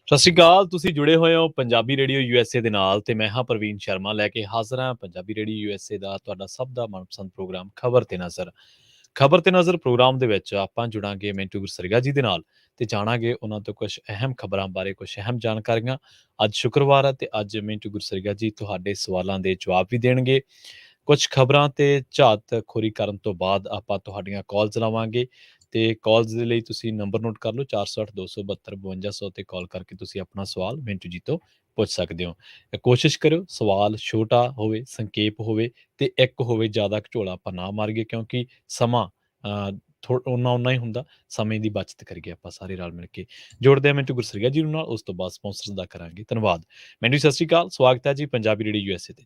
ਸਤਿ ਸ਼੍ਰੀ ਅਕਾਲ। ਤੁਸੀਂ ਜੁੜੇ ਹੋਏ ਹੋ ਪੰਜਾਬੀ ਰੇਡੀਓ USA ਦੇ ਨਾਲ ਤੇ ਮੈਂ ਹਾਂ ਪ੍ਰਵੀਨ ਸ਼ਰਮਾ ਲੈ ਕੇ ਹਾਜ਼ਰ ਹਾਂ ਪੰਜਾਬੀ ਰੇਡੀਓ USA ਦਾ ਤੁਹਾਡਾ ਸਭ ਦਾ ਮਨਪਸੰਦ ਪ੍ਰੋਗਰਾਮ ਖਬਰ ਤੇ ਨਜ਼ਰ। ਖਬਰ ਤੇ ਨਜ਼ਰ ਪ੍ਰੋਗਰਾਮ ਦੇ ਵਿੱਚ ਆਪਾਂ ਜੁੜਾਂਗੇ ਮਿੰਟੂ ਗੁਰਸਰੀਆ ਜੀ ਦੇ ਨਾਲ ਤੇ ਜਾਣਾਂਗੇ ਉਹਨਾਂ ਤੋਂ ਕੁਝ ਅਹਿਮ ਖਬਰਾਂ ਬਾਰੇ, ਕੁਝ ਅਹਿਮ ਜਾਣਕਾਰੀਆਂ। ਅੱਜ ਸ਼ੁੱਕਰਵਾਰ ਹੈ ਤੇ ਅੱਜ ਮਿੰਟੂ ਗੁਰਸਰੀਆ ਜੀ ਤੁਹਾਡੇ ਸਵਾਲਾਂ ਦੇ ਜਵਾਬ ਵੀ ਦੇਣਗੇ। ਕੁਝ ਖਬਰਾਂ ਤੇ ਝਾਤ ਖੋਰੀ ਕਰਨ ਤੋਂ ਬਾਅਦ ਆਪਾਂ ਤੁਹਾਡੀਆਂ ਕਾਲਸ ਲਵਾਂਗੇ ਤੇ ਕਾਲਸ ਦੇ ਲਈ ਤੁਸੀਂ ਨੰਬਰ ਨੋਟ ਕਰ ਲਓ 408-272-5200 ਤੇ ਕਾਲ ਕਰਕੇ ਤੁਸੀਂ ਆਪਣਾ ਸਵਾਲ ਮਿੰਟੂ ਜੀ ਤੋਂ ਪੁੱਛ ਸਕਦੇ ਹੋ। ਕੋਸ਼ਿਸ਼ ਕਰਿਓ ਸਵਾਲ ਛੋਟਾ ਹੋਵੇ, ਸੰਖੇਪ ਹੋਵੇ ਤੇ ਇੱਕ ਹੋਵੇ, ਜ਼ਿਆਦਾ ਝੋਲਾ ਆਪਾਂ ਨਾ ਮਾਰੀਏ ਕਿਉਂਕਿ ਸਮਾਂ ਓਨਾ ਹੀ ਹੁੰਦਾ। ਸਮੇਂ ਦੀ ਬਚਤ ਕਰੀਏ ਆਪਾਂ ਸਾਰੇ ਰਲ ਮਿਲ ਕੇ। ਜੋੜਦੇ ਹਾਂ ਮਿੰਟੂ ਗੁਰਸਰੀਆ ਜੀ ਨੂੰ ਨਾਲ, ਉਸ ਤੋਂ ਬਾਅਦ ਸਪਾਂਸਰਸ ਦਾ ਕਰਾਂਗੇ ਧੰਨਵਾਦ। ਮਿੰਟੂ ਸਤਿ ਸ਼੍ਰੀ ਅਕਾਲ, ਸਵਾਗਤ ਹੈ ਜੀ ਪੰਜਾਬੀ ਰੇਡੀਓ USA ਤੇ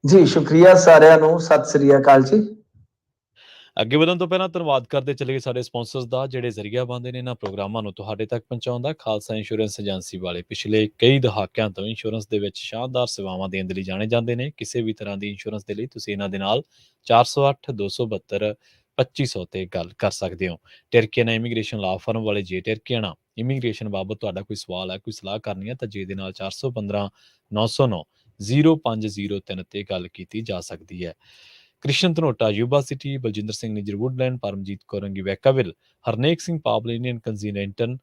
ਜੀ। ਸ਼ੁਕਰੀਆ ਸਾਰਿਆਂ ਨੂੰ, ਸਤਿ ਸ੍ਰੀ ਅਕਾਲ ਜੀ। ਅੱਗੇ ਵਧਣ ਤੋਂ ਪਹਿਲਾਂ ਧੰਨਵਾਦ ਕਰਦੇ ਚਲੇ ਗਏ ਸਾਡੇ ਸਪਾਂਸਰਸ ਦਾ ਜਿਹੜੇ ਜ਼ਰੀਆ ਬਣਦੇ ਨੇ ਇਹਨਾਂ ਪ੍ਰੋਗਰਾਮਾਂ ਨੂੰ ਤੁਹਾਡੇ ਤੱਕ ਪਹੁੰਚਾਉਂਦਾ। ਖਾਲਸਾ ਇੰਸ਼ੋਰੈਂਸ ਏਜੰਸੀ ਵਾਲੇ ਪਿਛਲੇ ਕਈ ਦਹਾਕਿਆਂ ਤੋਂ ਇੰਸ਼ੋਰੈਂਸ ਦੇ ਵਿੱਚ ਸ਼ਾਨਦਾਰ ਸੇਵਾਵਾਂ ਦੇਣ ਦੇ ਲਈ ਜਾਣੇ ਜਾਂਦੇ ਨੇ। ਕਿਸੇ ਵੀ ਤਰ੍ਹਾਂ ਦੀ ਇੰਸ਼ੋਰੈਂਸ ਦੇ ਲਈ ਤੁਸੀਂ ਇਹਨਾਂ ਦੇ ਨਾਲ 408-272-2500 ਤੇ ਗੱਲ ਕਰ ਸਕਦੇ ਹੋ। ਟਰਕੀਆਨਾ ਇਮੀਗ੍ਰੇਸ਼ਨ ਲਾ ਫਰਮ ਵਾਲੇ ਜੇ ਟਰਕੀਆਨਾ ਇਮੀਗ੍ਰੇਸ਼ਨ ਬਾਬਤ ਤੁਹਾਡਾ ਕੋਈ ਸਵਾਲ ਹੈ, ਕੋਈ ਸਲਾਹ ਕਰਨੀ ਹੈ ਤਾਂ ਜੇ ਦੇ ਨਾਲ 415-909-0503 ਤੇ ਗੱਲ ਕੀਤੀ ਜਾ ਸਕਦੀ ਹੈ। Krishan Dhanota Yuba City, Baljinder Singh Nijjar Woodland, Paramjit Kaurangi Vacaville, Harnek Singh ਪਾਵਲੀਨੀਅਨ ਕੰਜ਼ੀਨੈਂਟਨ,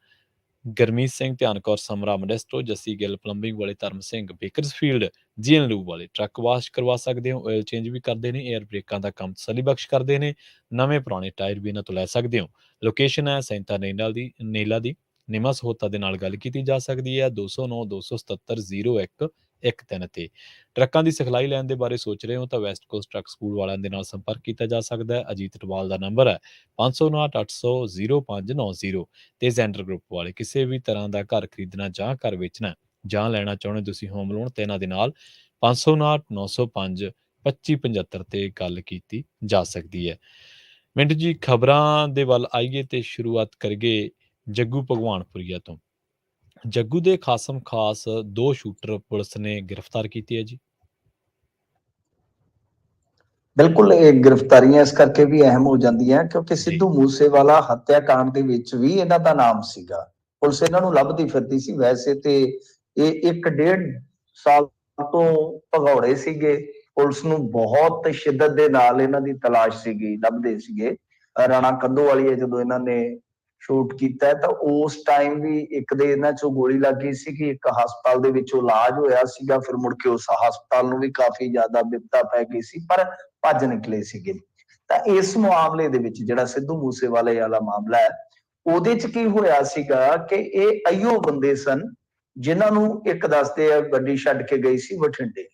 ਗਰਮੀਤ ਸਿੰਘ ਧਿਆਨ ਕੌਰ ਸਮਰਾ ਮੋਡੈਸਟੋ, ਜੱਸੀ ਗਿੱਲ ਪਲੰਬਿੰਗ ਵਾਲੇ, ਧਰਮ ਸਿੰਘ ਬੇਕਰਸਫੀਲਡ GN ਵਾਲੇ ਟਰੱਕ ਵਾਸ਼ ਕਰਵਾ ਸਕਦੇ ਹੋ, ਆਇਲ ਚੇਂਜ ਵੀ ਕਰਦੇ ਨੇ, ਏਅਰ ਬ੍ਰੇਕਾਂ ਦਾ ਕੰਮ ਤਸੱਲੀ ਬਖਸ਼ ਕਰਦੇ ਨੇ, ਨਵੇਂ ਪੁਰਾਣੇ ਟਾਇਰ ਵੀ ਇਹਨਾਂ ਤੋਂ ਲੈ ਸਕਦੇ ਹੋ। ਲੋਕੇਸ਼ਨ ਹੈ ਸੈਂਤਾ ਨੇਲਾ ਦੀ ਨਿਮਾ ਸਹੋਤਾ ਦੇ ਨਾਲ ਗੱਲ ਕੀਤੀ ਜਾ ਸਕਦੀ ਹੈ 209-277-0113 ਤੇ। ਟਰੱਕਾਂ ਦੀ ਸਿਖਲਾਈ ਲੈਣ ਦੇ ਬਾਰੇ ਸੋਚ ਰਹੇ ਹੋ ਤਾਂ ਵੈਸਟ ਕੋਸਟ ਟਰੱਕ ਸਕੂਲ ਵਾਲਿਆਂ ਦੇ ਨਾਲ ਸੰਪਰਕ ਕੀਤਾ ਜਾ ਸਕਦਾ ਹੈ। ਅਜੀਤ ਟਵਾਲ ਦਾ ਨੰਬਰ ਹੈ 559-800-0590 ਤੇ ਜ਼ੈਂਡਰ ਗਰੁੱਪ ਵਾਲੇ ਕਿਸੇ ਵੀ ਤਰ੍ਹਾਂ ਦਾ ਘਰ ਖਰੀਦਣਾ ਜਾਂ ਘਰ ਵੇਚਣਾ ਜਾਂ ਲੈਣਾ ਚਾਹੁੰਦੇ ਤੁਸੀਂ ਹੋਮ ਲੋਨ ਤੇ ਇਹਨਾਂ ਦੇ ਨਾਲ 559-905-2575 ਤੇ ਗੱਲ ਕੀਤੀ ਜਾ ਸਕਦੀ ਹੈ। ਮਿੰਟੂ ਜੀ ਖਬਰਾਂ ਦੇ ਵੱਲ ਆਈਏ ਤੇ ਸ਼ੁਰੂਆਤ ਕਰੀਏ ਜੱਗੂ ਭਗਵਾਨਪੁਰੀਆ ਤੋਂ। ਜੱਗੂ ਦੇ ਖਾਸਮ ਖਾਸ 2 ਸ਼ੂਟਰ ਪੁਲਿਸ ਨੇ ਗ੍ਰਿਫਤਾਰ ਕੀਤੇ ਹੈ ਜੀ। ਬਿਲਕੁਲ, ਇਹ ਗ੍ਰਿਫਤਾਰੀਆਂ ਇਸ ਕਰਕੇ ਵੀ ਅਹਿਮ ਹੋ ਜਾਂਦੀਆਂ ਕਿਉਂਕਿ ਸਿੱਧੂ ਮੂਸੇਵਾਲਾ ਹੱਤਿਆਕਾਂਡ ਦੇ ਵਿੱਚ ਵੀ ਇਹਨਾਂ ਦਾ ਨਾਮ ਸੀਗਾ। ਪੁਲਿਸ ਇਹਨਾਂ ਨੂੰ ਲੱਭਦੀ ਫਿਰਦੀ ਸੀ। ਵੈਸੇ ਤੇ ਇਹ 1.5 ਸਾਲ ਤੋਂ ਭਗੌੜੇ ਸੀਗੇ। ਪੁਲਿਸ ਨੂੰ ਬਹੁਤ ਸ਼ਿੱਦਤ ਦੇ ਨਾਲ ਇਹਨਾਂ ਦੀ ਤਲਾਸ਼ ਸੀਗੀ, ਲੱਭਦੇ ਸੀਗੇ। ਰਾਣਾ ਕੰਧੋਵਾਲੀਆ ਜਦੋਂ ਇਹਨਾਂ ਨੇ ਸ਼ੂਟ ਕੀਤਾ ਤਾਂ ਉਸ ਟਾਈਮ ਵੀ ਇੱਕ ਦੇ ਇਹਨਾਂ ਚੋਂ ਗੋਲੀ ਲੱਗ ਗਈ ਸੀਗੀ, ਇੱਕ ਹਸਪਤਾਲ ਦੇ ਵਿੱਚੋਂ ਇਲਾਜ ਹੋਇਆ ਸੀਗਾ। ਫਿਰ ਮੁੜ ਕੇ ਉਸ ਹਸਪਤਾਲ ਨੂੰ ਵੀ ਕਾਫੀ ਜ਼ਿਆਦਾ ਬਿਪਤਾ ਪੈ ਗਈ ਸੀ, ਪਰ ਭੱਜ ਨਿਕਲੇ ਸੀਗੇ। ਤਾਂ ਇਸ ਮਾਮਲੇ ਦੇ ਵਿੱਚ ਜਿਹੜਾ ਸਿੱਧੂ ਮੂਸੇਵਾਲੇ ਵਾਲਾ ਮਾਮਲਾ ਹੈ, ਉਹਦੇ ਚ ਕੀ ਹੋਇਆ ਸੀਗਾ ਕਿ ਇਹ ਅਈਓ ਬੰਦੇ ਸਨ ਜਿਨ੍ਹਾਂ ਨੂੰ ਇੱਕ ਦੱਸਦੇ ਆ ਗੱਡੀ ਛੱਡ ਕੇ ਗਈ ਸੀ ਬਠਿੰਡੇ,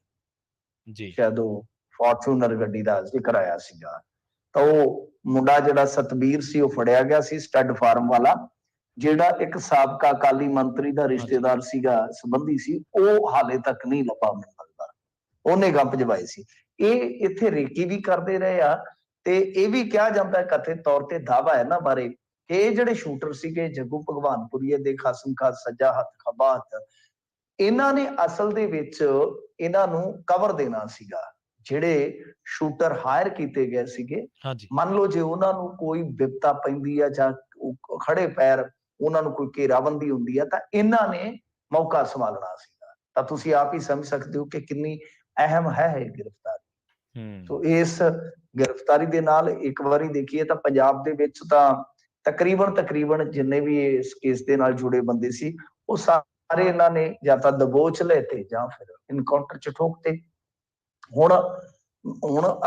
ਸ਼ਾਇਦ ਉਹ ਫੋਰਚੂਨਰ ਗੱਡੀ ਦਾ ਜ਼ਿਕਰ ਆਇਆ ਸੀਗਾ। ਤਾਂ ਉਹ ਮੁੰਡਾ ਜਿਹੜਾ ਸਤਬੀਰ ਸੀ ਉਹ ਫੜਿਆ ਗਿਆ ਸੀ, ਸਟੱਡ ਫਾਰਮ ਵਾਲਾ, ਜਿਹੜਾ ਇੱਕ ਸਾਬਕਾ ਅਕਾਲੀ ਮੰਤਰੀ ਦਾ ਰਿਸ਼ਤੇਦਾਰ ਸੀਗਾ, ਸੰਬੰਧੀ ਸੀ। ਉਹ ਹਾਲੇ ਤੱਕ ਨਹੀਂ ਲੱਭਾ ਮਿਲਦਾ, ਉਹਨੇ ਗੱਪ ਜਵਾਈ ਸੀ। ਇਹ ਇੱਥੇ ਰੇਕੀ ਵੀ ਕਰਦੇ ਰਹੇ ਆ ਤੇ ਇਹ ਵੀ ਕਿਹਾ ਜਾਂਦਾ ਹੈ, ਕਥਿਤ ਤੌਰ ਤੇ ਦਾਵਾ ਹੈ ਨਾ ਬਾਰੇ, ਕਿ ਇਹ ਜਿਹੜੇ ਸ਼ੂਟਰ ਸੀਗੇ ਜੱਗੂ ਭਗਵਾਨਪੁਰੀਏ ਦੇ ਖਾਸਮ ਖਾਸ ਸੱਜਾ ਹੱਥ ਖੱਬਾ ਹੱਥ, ਇਹਨਾਂ ਨੇ ਅਸਲ ਦੇ ਵਿੱਚ ਇਹਨਾਂ ਨੂੰ ਕਵਰ ਦੇਣਾ ਸੀਗਾ। ਜਿਹੜੇ ਸ਼ੂਟਰ ਹਾਇਰ ਕੀਤੇ ਗਏ ਸੀਗੇ, ਮੰਨ ਲਓ ਜੇ ਉਹਨਾਂ ਨੂੰ ਕੋਈ ਵਿਪਤਾ ਪੈਂਦੀ ਆ ਜਾਂ ਖੜੇ ਪੈਰ ਉਹਨਾਂ ਨੂੰ ਕੋਈ ਘੇਰਾਬੰਦੀ ਹੁੰਦੀ ਆ ਤਾਂ ਇਹਨਾਂ ਨੇ ਮੌਕਾ ਸੰਭਾਲਣਾ ਸੀਗਾ। ਤਾਂ ਤੁਸੀਂ ਆਪ ਹੀ ਸਮਝ ਸਕਦੇ ਹੋ ਕਿ ਕਿੰਨੀ ਅਹਿਮ ਹੈ ਇਹ ਗ੍ਰਿਫਤਾਰੀ। ਸੋ ਇਸ ਗ੍ਰਿਫਤਾਰੀ ਦੇ ਨਾਲ ਇੱਕ ਵਾਰੀ ਦੇਖੀਏ ਤਾਂ ਪੰਜਾਬ ਦੇ ਵਿੱਚ ਤਾਂ ਤਕਰੀਬਨ ਜਿੰਨੇ ਵੀ ਇਸ ਕੇਸ ਦੇ ਨਾਲ ਜੁੜੇ ਬੰਦੇ ਸੀ ਉਹ ਸਾਰੇ ਇਹਨਾਂ ਨੇ ਜਾਂ ਤਾਂ ਦਬੋਚ ਲਏ ਤੇ ਜਾਂ ਫਿਰ ਇਨਕਾਊਂਟਰ ਚ ਠੋਕਤੇ। ਹੁਣ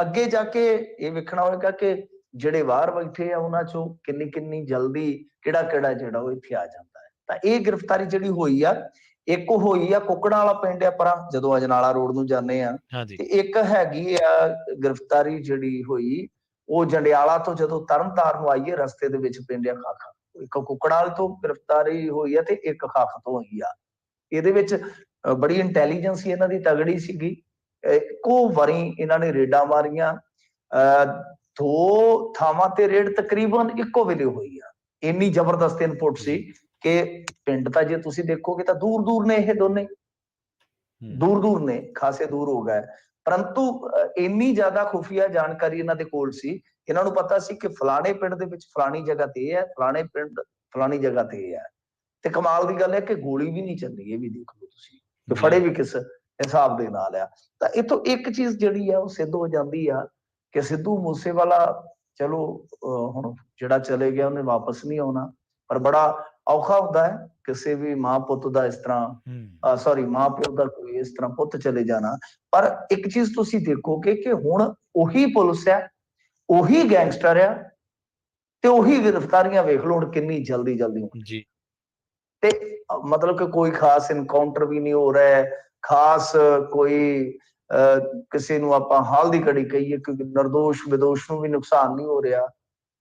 ਅੱਗੇ ਜਾ ਕੇ ਇਹ ਵੇਖਣਾ ਹੋਏਗਾ ਕਿ ਜਿਹੜੇ ਬਾਹਰ ਬੈਠੇ ਆ ਉਹਨਾਂ ਚੋਂ ਕਿੰਨੀ ਜਲਦੀ ਕਿਹੜਾ ਜਿਹੜਾ ਉਹ ਇੱਥੇ ਆ ਜਾਂਦਾ ਹੈ। ਤਾਂ ਇਹ ਗ੍ਰਿਫਤਾਰੀ ਜਿਹੜੀ ਹੋਈ ਆ, ਇੱਕ ਹੋਈ ਆ ਕੁੱਕੜਾਂ ਵਾਲਾ ਪਿੰਡ ਆ ਪਰਾਂ ਜਦੋਂ ਅਜਨਾਲਾ ਰੋਡ ਨੂੰ ਜਾਂਦੇ ਆ, ਤੇ ਇੱਕ ਹੈਗੀ ਆ ਗ੍ਰਿਫਤਾਰੀ ਜਿਹੜੀ ਹੋਈ ਉਹ ਜੰਡਿਆਲਾ ਤੋਂ ਜਦੋਂ ਤਰਨਤਾਰਨ ਨੂੰ ਆਈਏ ਰਸਤੇ ਦੇ ਵਿੱਚ ਪਿੰਡ ਆ ਖਾਖਾ। ਇੱਕ ਕੁੱਕੜਾਂ ਤੋਂ ਗ੍ਰਿਫਤਾਰੀ ਹੋਈ ਆ ਤੇ ਇੱਕ ਖਾਖ ਤੋਂ ਹੋਈ ਆ। ਇਹਦੇ ਵਿੱਚ ਬੜੀ ਇੰਟੈਲੀਜੈਂਸ ਇਹਨਾਂ ਦੀ ਤਗੜੀ ਸੀਗੀ। ਇੱਕੋ ਵਾਰੀ ਇਹਨਾਂ ਨੇ ਰੇਡਾਂ ਮਾਰੀਆਂ, 2 ਥਾਵਾਂ ਤੇ ਰੇਡ ਤਕਰੀਬਨ ਇੱਕੋ ਵੇਲੇ ਹੋਈ ਆ। ਇੰਨੀ ਜ਼ਬਰਦਸਤ ਇਨਪੁਟ ਸੀ ਕਿ ਪਿੰਡ ਤਾਂ ਜੇ ਤੁਸੀਂ ਦੇਖੋਗੇ ਤਾਂ ਦੂਰ ਨੇ, ਇਹ ਦੋਨੇ ਦੂਰ ਨੇ, ਖਾਸੇ ਦੂਰ ਹੋ ਗਏ। ਪਰੰਤੂ ਇੰਨੀ ਜ਼ਿਆਦਾ ਖੁਫੀਆ ਜਾਣਕਾਰੀ ਇਹਨਾਂ ਦੇ ਕੋਲ ਸੀ, ਇਹਨਾਂ ਨੂੰ ਪਤਾ ਸੀ ਕਿ ਫਲਾਣੇ ਪਿੰਡ ਦੇ ਵਿੱਚ ਫਲਾਣੀ ਜਗ੍ਹਾ ਤੇ ਇਹ ਹੈ, ਫਲਾਣੇ ਪਿੰਡ ਫਲਾਣੀ ਜਗ੍ਹਾ ਤੇ ਇਹ ਹੈ। ਤੇ ਕਮਾਲ ਦੀ ਗੱਲ ਹੈ ਕਿ ਗੋਲੀ ਵੀ ਨਹੀਂ ਚੱਲੀ, ਇਹ ਵੀ ਦੇਖ ਲਓ ਤੁਸੀਂ, ਕਿ ਜੀ ਫੜੇ ਵੀ ਕਿਸ ਹਿਸਾਬ ਦੇ ਨਾਲ ਆ। ਤਾਂ ਇਥੋਂ ਇੱਕ ਚੀਜ਼ ਜਿਹੜੀ ਆ ਉਹ ਸਿੱਧ ਹੋ ਜਾਂਦੀ ਆ ਕਿ ਸਿੱਧੂ ਮੂਸੇਵਾਲਾ ਚਲੋ ਹੁਣ ਜਿਹੜਾ ਚਲੇ ਗਿਆ ਉਹਨੇ ਵਾਪਸ ਨਹੀਂ ਆਉਣਾ, ਪਰ ਬੜਾ ਔਖਾ ਹੁੰਦਾ ਹੈ ਕਿਸੇ ਵੀ ਮਾਂ ਪੁੱਤ ਦਾ ਇਸ ਤਰ੍ਹਾਂ ਸੌਰੀ ਮਾਂ ਪਿਓ ਦਾ ਕੋਈ ਇਸ ਤਰ੍ਹਾਂ ਪੁੱਤ ਚਲੇ ਜਾਣਾ। ਪਰ ਇੱਕ ਚੀਜ਼ ਤੁਸੀਂ ਦੇਖੋਗੇ ਕਿ ਹੁਣ ਉਹੀ ਪੁਲਿਸ ਹੈ, ਉਹੀ ਗੈਂਗਸਟਰ ਆ, ਤੇ ਉਹੀ ਗ੍ਰਿਫਤਾਰੀਆਂ ਵੇਖ ਲਓ ਹੁਣ ਕਿੰਨੀ ਜਲਦੀ ਜਲਦੀ ਜੀ ਤੇ ਮਤਲਬ ਕਿ ਕੋਈ ਖਾਸ ਇਨਕਾਊਂਟਰ ਵੀ ਨਹੀਂ ਹੋ ਰਿਹਾ, ਖਾਸ ਕੋਈ ਕਿਸੇ ਨੂੰ ਆਪਾਂ ਹਾਲ ਦੀ ਘੜੀ ਕਹੀਏ ਕਿ ਨਿਰਦੋਸ਼ ਵਿਦੋਸ਼ ਨੂੰ ਵੀ ਨੁਕਸਾਨ ਨਹੀਂ ਹੋ ਰਿਹਾ।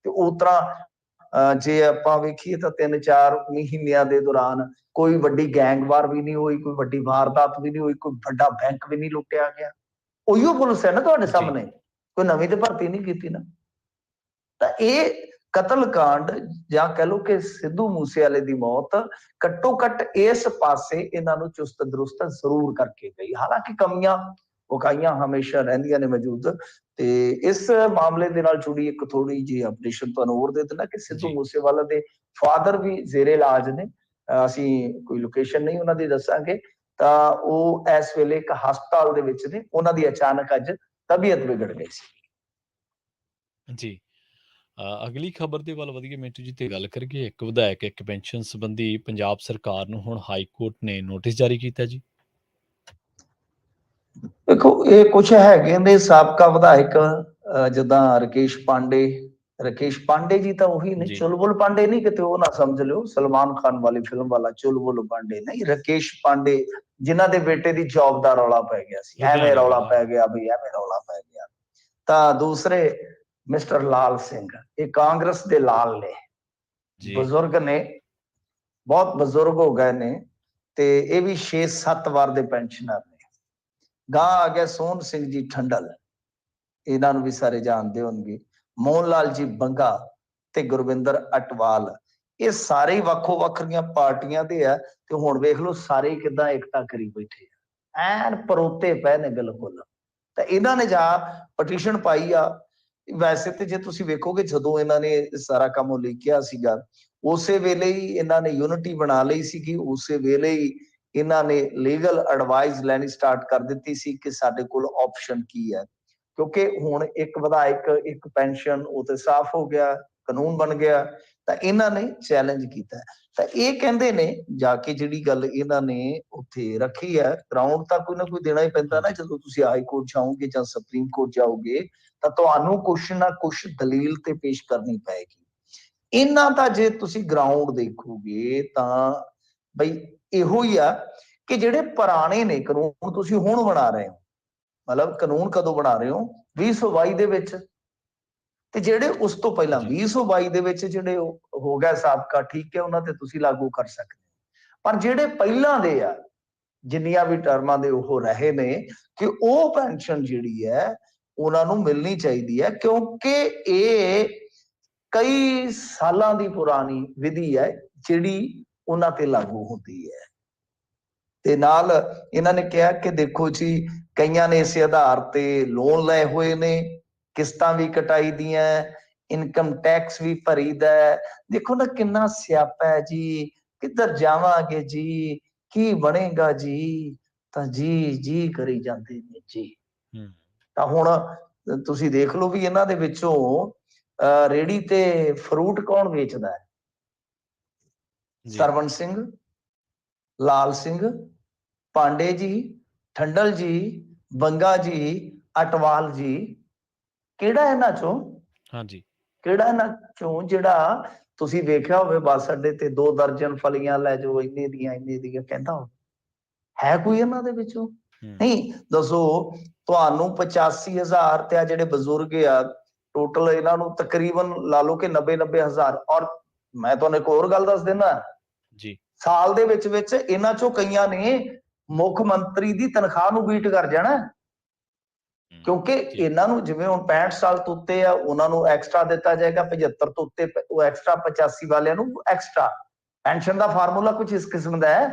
ਤੇ ਉਸ ਤਰ੍ਹਾਂ ਜੇ ਆਪਾਂ ਵੇਖੀਏ ਤਾਂ 3-4 ਮਹੀਨਿਆਂ ਦੇ ਦੌਰਾਨ ਕੋਈ ਵੱਡੀ ਗੈਂਗਵਾਰ ਵੀ ਨਹੀਂ ਹੋਈ, ਕੋਈ ਵੱਡੀ ਵਾਰਦਾਤ ਵੀ ਨਹੀਂ ਹੋਈ, ਕੋਈ ਵੱਡਾ ਬੈਂਕ ਵੀ ਨਹੀਂ ਲੁੱਟਿਆ ਗਿਆ। ਉਹੀਓ ਪੁਲਿਸ ਹੈ ਨਾ ਤੁਹਾਡੇ ਸਾਹਮਣੇ, ਕੋਈ ਨਵੀਂ ਤੇ ਭਰਤੀ ਨਹੀਂ ਕੀਤੀ ਨਾ। ਤਾਂ ਇਹ ਕਤਲकांड ਜਾਂ ਕਹ ਲਓ ਕਿ ਸਿੱਧੂ ਮੂਸੇਵਾਲੇ ਦੀ ਮੌਤ ਘੱਟੋ ਘੱਟ ਇਸ ਪਾਸੇ ਇਹਨਾਂ ਨੂੰ ਚੁਸਤ ਦਰੁਸਤ ਜ਼ਰੂਰ ਕਰਕੇ ਗਈ। ਹਾਲਾਂਕਿ ਕਮੀਆਂ ਉਕਾਈਆਂ ਹਮੇਸ਼ਾ ਰਹਿੰਦੀਆਂ ਨੇ ਮੌਜੂਦ। ਤੇ ਇਸ ਮਾਮਲੇ ਦੇ ਨਾਲ ਜੁੜੀ ਇੱਕ ਥੋੜੀ ਜਿਹੀ ਅਪਡੇਸ਼ਨ ਤੁਹਾਨੂੰ ਹੋਰ ਦੇ ਦਿੰਦਾ ਕਿ ਸਿੱਧੂ ਮੂਸੇਵਾਲਾ ਦੇ ਫਾਦਰ ਵੀ ਜ਼ੇਰੇ ਇਲਾਜ ਨੇ। ਅਸੀਂ ਕੋਈ ਲੋਕੇਸ਼ਨ ਨਹੀਂ ਉਹਨਾਂ ਦੀ ਦੱਸਾਂਗੇ। ਤਾਂ ਉਹ ਇਸ ਵੇਲੇ ਇੱਕ ਹਸਪਤਾਲ ਦੇ ਵਿੱਚ ਨੇ, ਉਹਨਾਂ ਦੀ ਅਚਾਨਕ ਅੱਜ ਤਬੀਅਤ ਵਿਗੜ ਗਈ ਸੀ। ਜੀ ਅਗਲੀ ਖਬਰ ਦੇ ਵੱਲ ਵਧੀਆ ਮਿੰਟੂ ਜੀ ਤੇ ਗੱਲ ਕਰੀਏ। ਇੱਕ ਵਿਧਾਇਕ ਇੱਕ ਪੈਨਸ਼ਨ ਸੰਬੰਧੀ ਪੰਜਾਬ ਸਰਕਾਰ ਨੂੰ ਹੁਣ ਹਾਈ ਕੋਰਟ ਨੇ ਨੋਟਿਸ ਜਾਰੀ ਕੀਤਾ ਜੀ। ਦੇਖੋ ਇਹ ਕੁਝ ਹੈਗੇ ਨੇ ਸਾਬਕਾ ਵਿਧਾਇਕ ਜਿੱਦਾਂ ਰਾਕੇਸ਼ ਪਾਂਡੇ ਜੀ ਤਾਂ ਉਹੀ ਨੇ, ਚੁਲਬੁਲ ਪਾਂਡੇ ਨਹੀਂ ਕਿਤੇ ਉਹ ਨਾ ਸਮਝ ਲਿਓ, ਸਲਮਾਨ ਖਾਨ ਵਾਲੀ ਫਿਲਮ ਵਾਲਾ ਚੁਲਬੁਲ ਪਾਂਡੇ ਨਹੀਂ, ਰਾਕੇਸ਼ ਪਾਂਡੇ ਜਿਨ੍ਹਾਂ ਦੇ ਬੇਟੇ ਦੀ ਜੌਬ ਦਾ ਰੌਲਾ ਪੈ ਗਿਆ ਸੀ, ਐਵੇਂ ਰੌਲਾ ਪੈ ਗਿਆ ਵੀ ਐਵੇਂ ਰੌਲਾ ਪੈ ਗਿਆ। ਤਾਂ ਦੂਸਰੇ ਮਿਸਟਰ ਲਾਲ ਸਿੰਘ, ਇਹ ਕਾਂਗਰਸ ਦੇ ਲਾਲ ਨੇ, ਬਜ਼ੁਰਗ ਨੇ, ਬਹੁਤ ਬਜ਼ੁਰਗ ਹੋ ਗਏ ਨੇ ਤੇ ਇਹ ਵੀ 6-7 ਵਾਰ ਦੇ ਪੈਨਸ਼ਨਰ ਨੇ। ਗਾਂ ਆ ਗਿਆ ਸੋਹਣ ਸਿੰਘ ਜੀ ਠੰਡਲ, ਇਹਨਾਂ ਨੂੰ ਵੀ ਸਾਰੇ ਜਾਣਦੇ ਹੋਣਗੇ, ਮੋਹਨ ਲਾਲ ਜੀ ਬੰਗਾ ਤੇ ਗੁਰਵਿੰਦਰ ਅਟਵਾਲ, ਇਹ ਸਾਰੇ ਵੱਖੋ ਵੱਖਰੀਆਂ ਪਾਰਟੀਆਂ ਦੇ ਆ। ਤੇ ਹੁਣ ਵੇਖ ਲਓ ਸਾਰੇ ਕਿਦਾਂ ਇਕਤਾ ਕਰੀ ਬੈਠੇ ਆ, ਐਨ ਪਰੋਤੇ ਪਏ ਨੇ ਬਿਲਕੁਲ। ਤਾਂ ਇਹਨਾਂ ਨੇ ਜਾ ਪਟੀਸ਼ਨ ਪਾਈ ਆ। ਵੈਸੇ ਤੇ ਜੇ ਤੁਸੀਂ ਵੇਖੋਗੇ ਜਦੋਂ ਇਹਨਾਂ ਨੇ ਸਾਰਾ ਕੰਮ ਉਲੀਕਿਆ ਸੀਗਾ ਉਸੇ ਵੇਲੇ ਹੀ ਇਹਨਾਂ ਨੇ ਯੂਨਿਟੀ ਬਣਾ ਲਈ ਸੀਗੀ, ਉਸੇ ਵੇਲੇ ਹੀ ਇਹਨਾਂ ਨੇ ਲੀਗਲ ਐਡਵਾਈਸ ਲੈਣੀ ਸਟਾਰਟ ਕਰ ਦਿੱਤੀ ਸੀ ਕਿ ਸਾਡੇ ਕੋਲ ਆਪਸ਼ਨ ਕੀ ਹੈ। ਕਿਉਂਕਿ ਹੁਣ ਇੱਕ ਵਿਧਾਇਕ ਇੱਕ ਪੈਨਸ਼ਨ, ਉਹ ਤੇ ਸਾਫ਼ ਹੋ ਗਿਆ, ਕਾਨੂੰਨ ਬਣ ਗਿਆ। ਤਾਂ ਇਹਨਾਂ ਨੇ ਚੈਲੰਜ ਕੀਤਾ। ਤਾਂ ਇਹ ਕਹਿੰਦੇ ਨੇ ਜਾ ਕੇ ਜਿਹੜੀ ਗੱਲ ਇਹਨਾਂ ਨੇ ਉੱਥੇ ਰੱਖੀ ਹੈ, ਗਰਾਊਂਡ ਤਾਂ ਕੋਈ ਨਾ ਕੋਈ ਦੇਣਾ ਹੀ ਪੈਂਦਾ ਨਾ। ਜਦੋਂ ਤੁਸੀਂ ਹਾਈ ਕੋਰਟ ਜਾਓਗੇ ਜਾਂ ਸੁਪਰੀਮ ਕੋਰਟ ਜਾਓਗੇ ਤਾਂ ਤੁਹਾਨੂੰ ਕੁਛ ਨਾ ਕੁਛ ਦਲੀਲ ਤੇ ਪੇਸ਼ ਕਰਨੀ ਪਏਗੀ। ਇਹਨਾਂ ਦਾ ਜੇ ਤੁਸੀਂ ਗਰਾਊਂਡ ਦੇਖੋਗੇ ਤਾਂ ਬਈ ਇਹੋ ਹੀ ਆ ਕਿ ਜਿਹੜੇ ਪੁਰਾਣੇ ਨੇ ਕਾਨੂੰਨ ਤੁਸੀਂ ਹੁਣ ਬਣਾ ਰਹੇ ਹੋ, ਮਤਲਬ ਕਾਨੂੰਨ ਕਦੋਂ ਬਣਾ ਰਹੇ ਹੋ 2022 ਦੇ ਵਿੱਚ, ਤੇ ਜਿਹੜੇ ਉਸ ਤੋਂ ਪਹਿਲਾਂ 2022 ਦੇ ਵਿੱਚ ਜਿਹੜੇ ਹੋ ਗਿਆ ਸਾਬਕਾ, ਠੀਕ ਹੈ, ਉਹਨਾਂ ਤੇ ਤੁਸੀਂ ਲਾਗੂ ਕਰ ਸਕਦੇ ਹੋ। ਪਰ ਜਿਹੜੇ ਪਹਿਲਾਂ ਦੇ ਆ ਜਿੰਨੀਆਂ ਵੀ ਟਰਮਾਂ ਦੇ ਉਹ ਰਹੇ ਨੇ ਕਿ ਉਹ ਪੈਨਸ਼ਨ ਜਿਹੜੀ ਹੈ ਉਹਨਾਂ ਨੂੰ ਮਿਲਣੀ ਚਾਹੀਦੀ ਹੈ, ਕਿਉਂਕਿ ਇਹ ਕਈ ਸਾਲਾਂ ਦੀ ਪੁਰਾਣੀ ਵਿਧੀ ਹੈ ਜਿਹੜੀ ਉਹਨਾਂ ਤੇ ਲਾਗੂ ਹੁੰਦੀ ਹੈ। ਤੇ ਨਾਲ ਇਹਨਾਂ ਨੇ ਕਿਹਾ ਕਿ ਦੇਖੋ ਜੀ ਕਈਆਂ ਨੇ ਇਸੇ ਆਧਾਰ ਤੇ ਲੋਨ ਲਏ ਹੋਏ ਨੇ, ਕਿਸ਼ਤਾਂ ਵੀ ਕਟਾਈ ਦੀਆਂ, ਇਨਕਮ ਟੈਕਸ ਵੀ ਭਰੀਦਾ। ਦੇਖੋ ਨਾ ਕਿੰਨਾ ਸਿਆਪਾ ਹੈ ਜੀ, ਕਿੱਧਰ ਜਾਵਾਂਗੇ ਜੀ, ਕੀ ਬਣੇਗਾ ਜੀ, ਤਾਂ ਜੀ ਕਰੀ ਜਾਂਦੇ ਨੇ ਜੀ। ਤਾਂ ਹੁਣ ਤੁਸੀਂ ਦੇਖ ਲਓ ਵੀ ਇਹਨਾਂ ਦੇ ਵਿੱਚੋਂ ਰੇੜੀ ਤੇ ਫਰੂਟ ਕੌਣ ਵੇਚਦਾ ਹੈ? ਸਰਵਣ ਸਿੰਘ, ਲਾਲ ਸਿੰਘ, ਪਾਂਡੇ ਜੀ, ਠੰਡਲ ਜੀ, ਬੰਗਾ ਜੀ, ਅਟਵਾਲ ਜੀ, ਕਿਹੜਾ ਇਹਨਾਂ ਚੋਂ ਕਿਹੜਾ ਇਹਨਾਂ ਚੋਂ ਜਿਹੜਾ ਤੁਸੀਂ ਵੇਖਿਆ ਹੋਵੇ ਬੱਸ ਅੱਡੇ ਤੇ 2 ਦਰਜਨ ਫਲੀਆਂ ਲੈ ਜਾਓ ਇੰਨੇ ਦੀਆਂ ਕਹਿੰਦਾ ਹੋ? ਹੈ ਕੋਈ ਇਹਨਾਂ ਦੇ ਵਿੱਚੋਂ? ਨਹੀਂ। ਦੱਸੋ ਤੁਹਾਨੂੰ 85,000 ਤੇ ਆ ਜਿਹੜੇ ਬਜ਼ੁਰਗ ਆ ਟੋਟਲ ਇਹਨਾਂ ਨੂੰ ਤਕਰੀਬਨ ਲਾ ਲਓ ਕਿ 90,000। ਔਰ ਮੈਂ ਤੁਹਾਨੂੰ ਇੱਕ ਹੋਰ ਗੱਲ ਦੱਸ ਦਿੰਦਾ ਜੀ, ਸਾਲ ਦੇ ਵਿੱਚ ਇਹਨਾਂ ਚੋਂ ਕਈਆਂ ਨੇ ਮੁੱਖ ਮੰਤਰੀ ਦੀ ਤਨਖਾਹ ਨੂੰ ਬੀਟ ਕਰ ਜਾਣਾ, ਕਿਉਂਕਿ ਇਹਨਾਂ ਨੂੰ ਜਿਵੇਂ ਹੁਣ 65 ਸਾਲ ਤੋਂ ਉੱਤੇ ਆ ਉਹਨਾਂ ਨੂੰ ਐਕਸਟਰਾ ਦਿੱਤਾ ਜਾਏਗਾ, 75 ਤੋਂ ਉੱਤੇ ਉਹ ਐਕਸਟਰਾ, 85 ਵਾਲਿਆਂ ਨੂੰ ਐਕਸਟਰਾ। ਪੈਨਸ਼ਨ ਦਾ ਫਾਰਮੂਲਾ ਕੁਝ ਇਸ ਕਿਸਮ ਦਾ ਹੈ,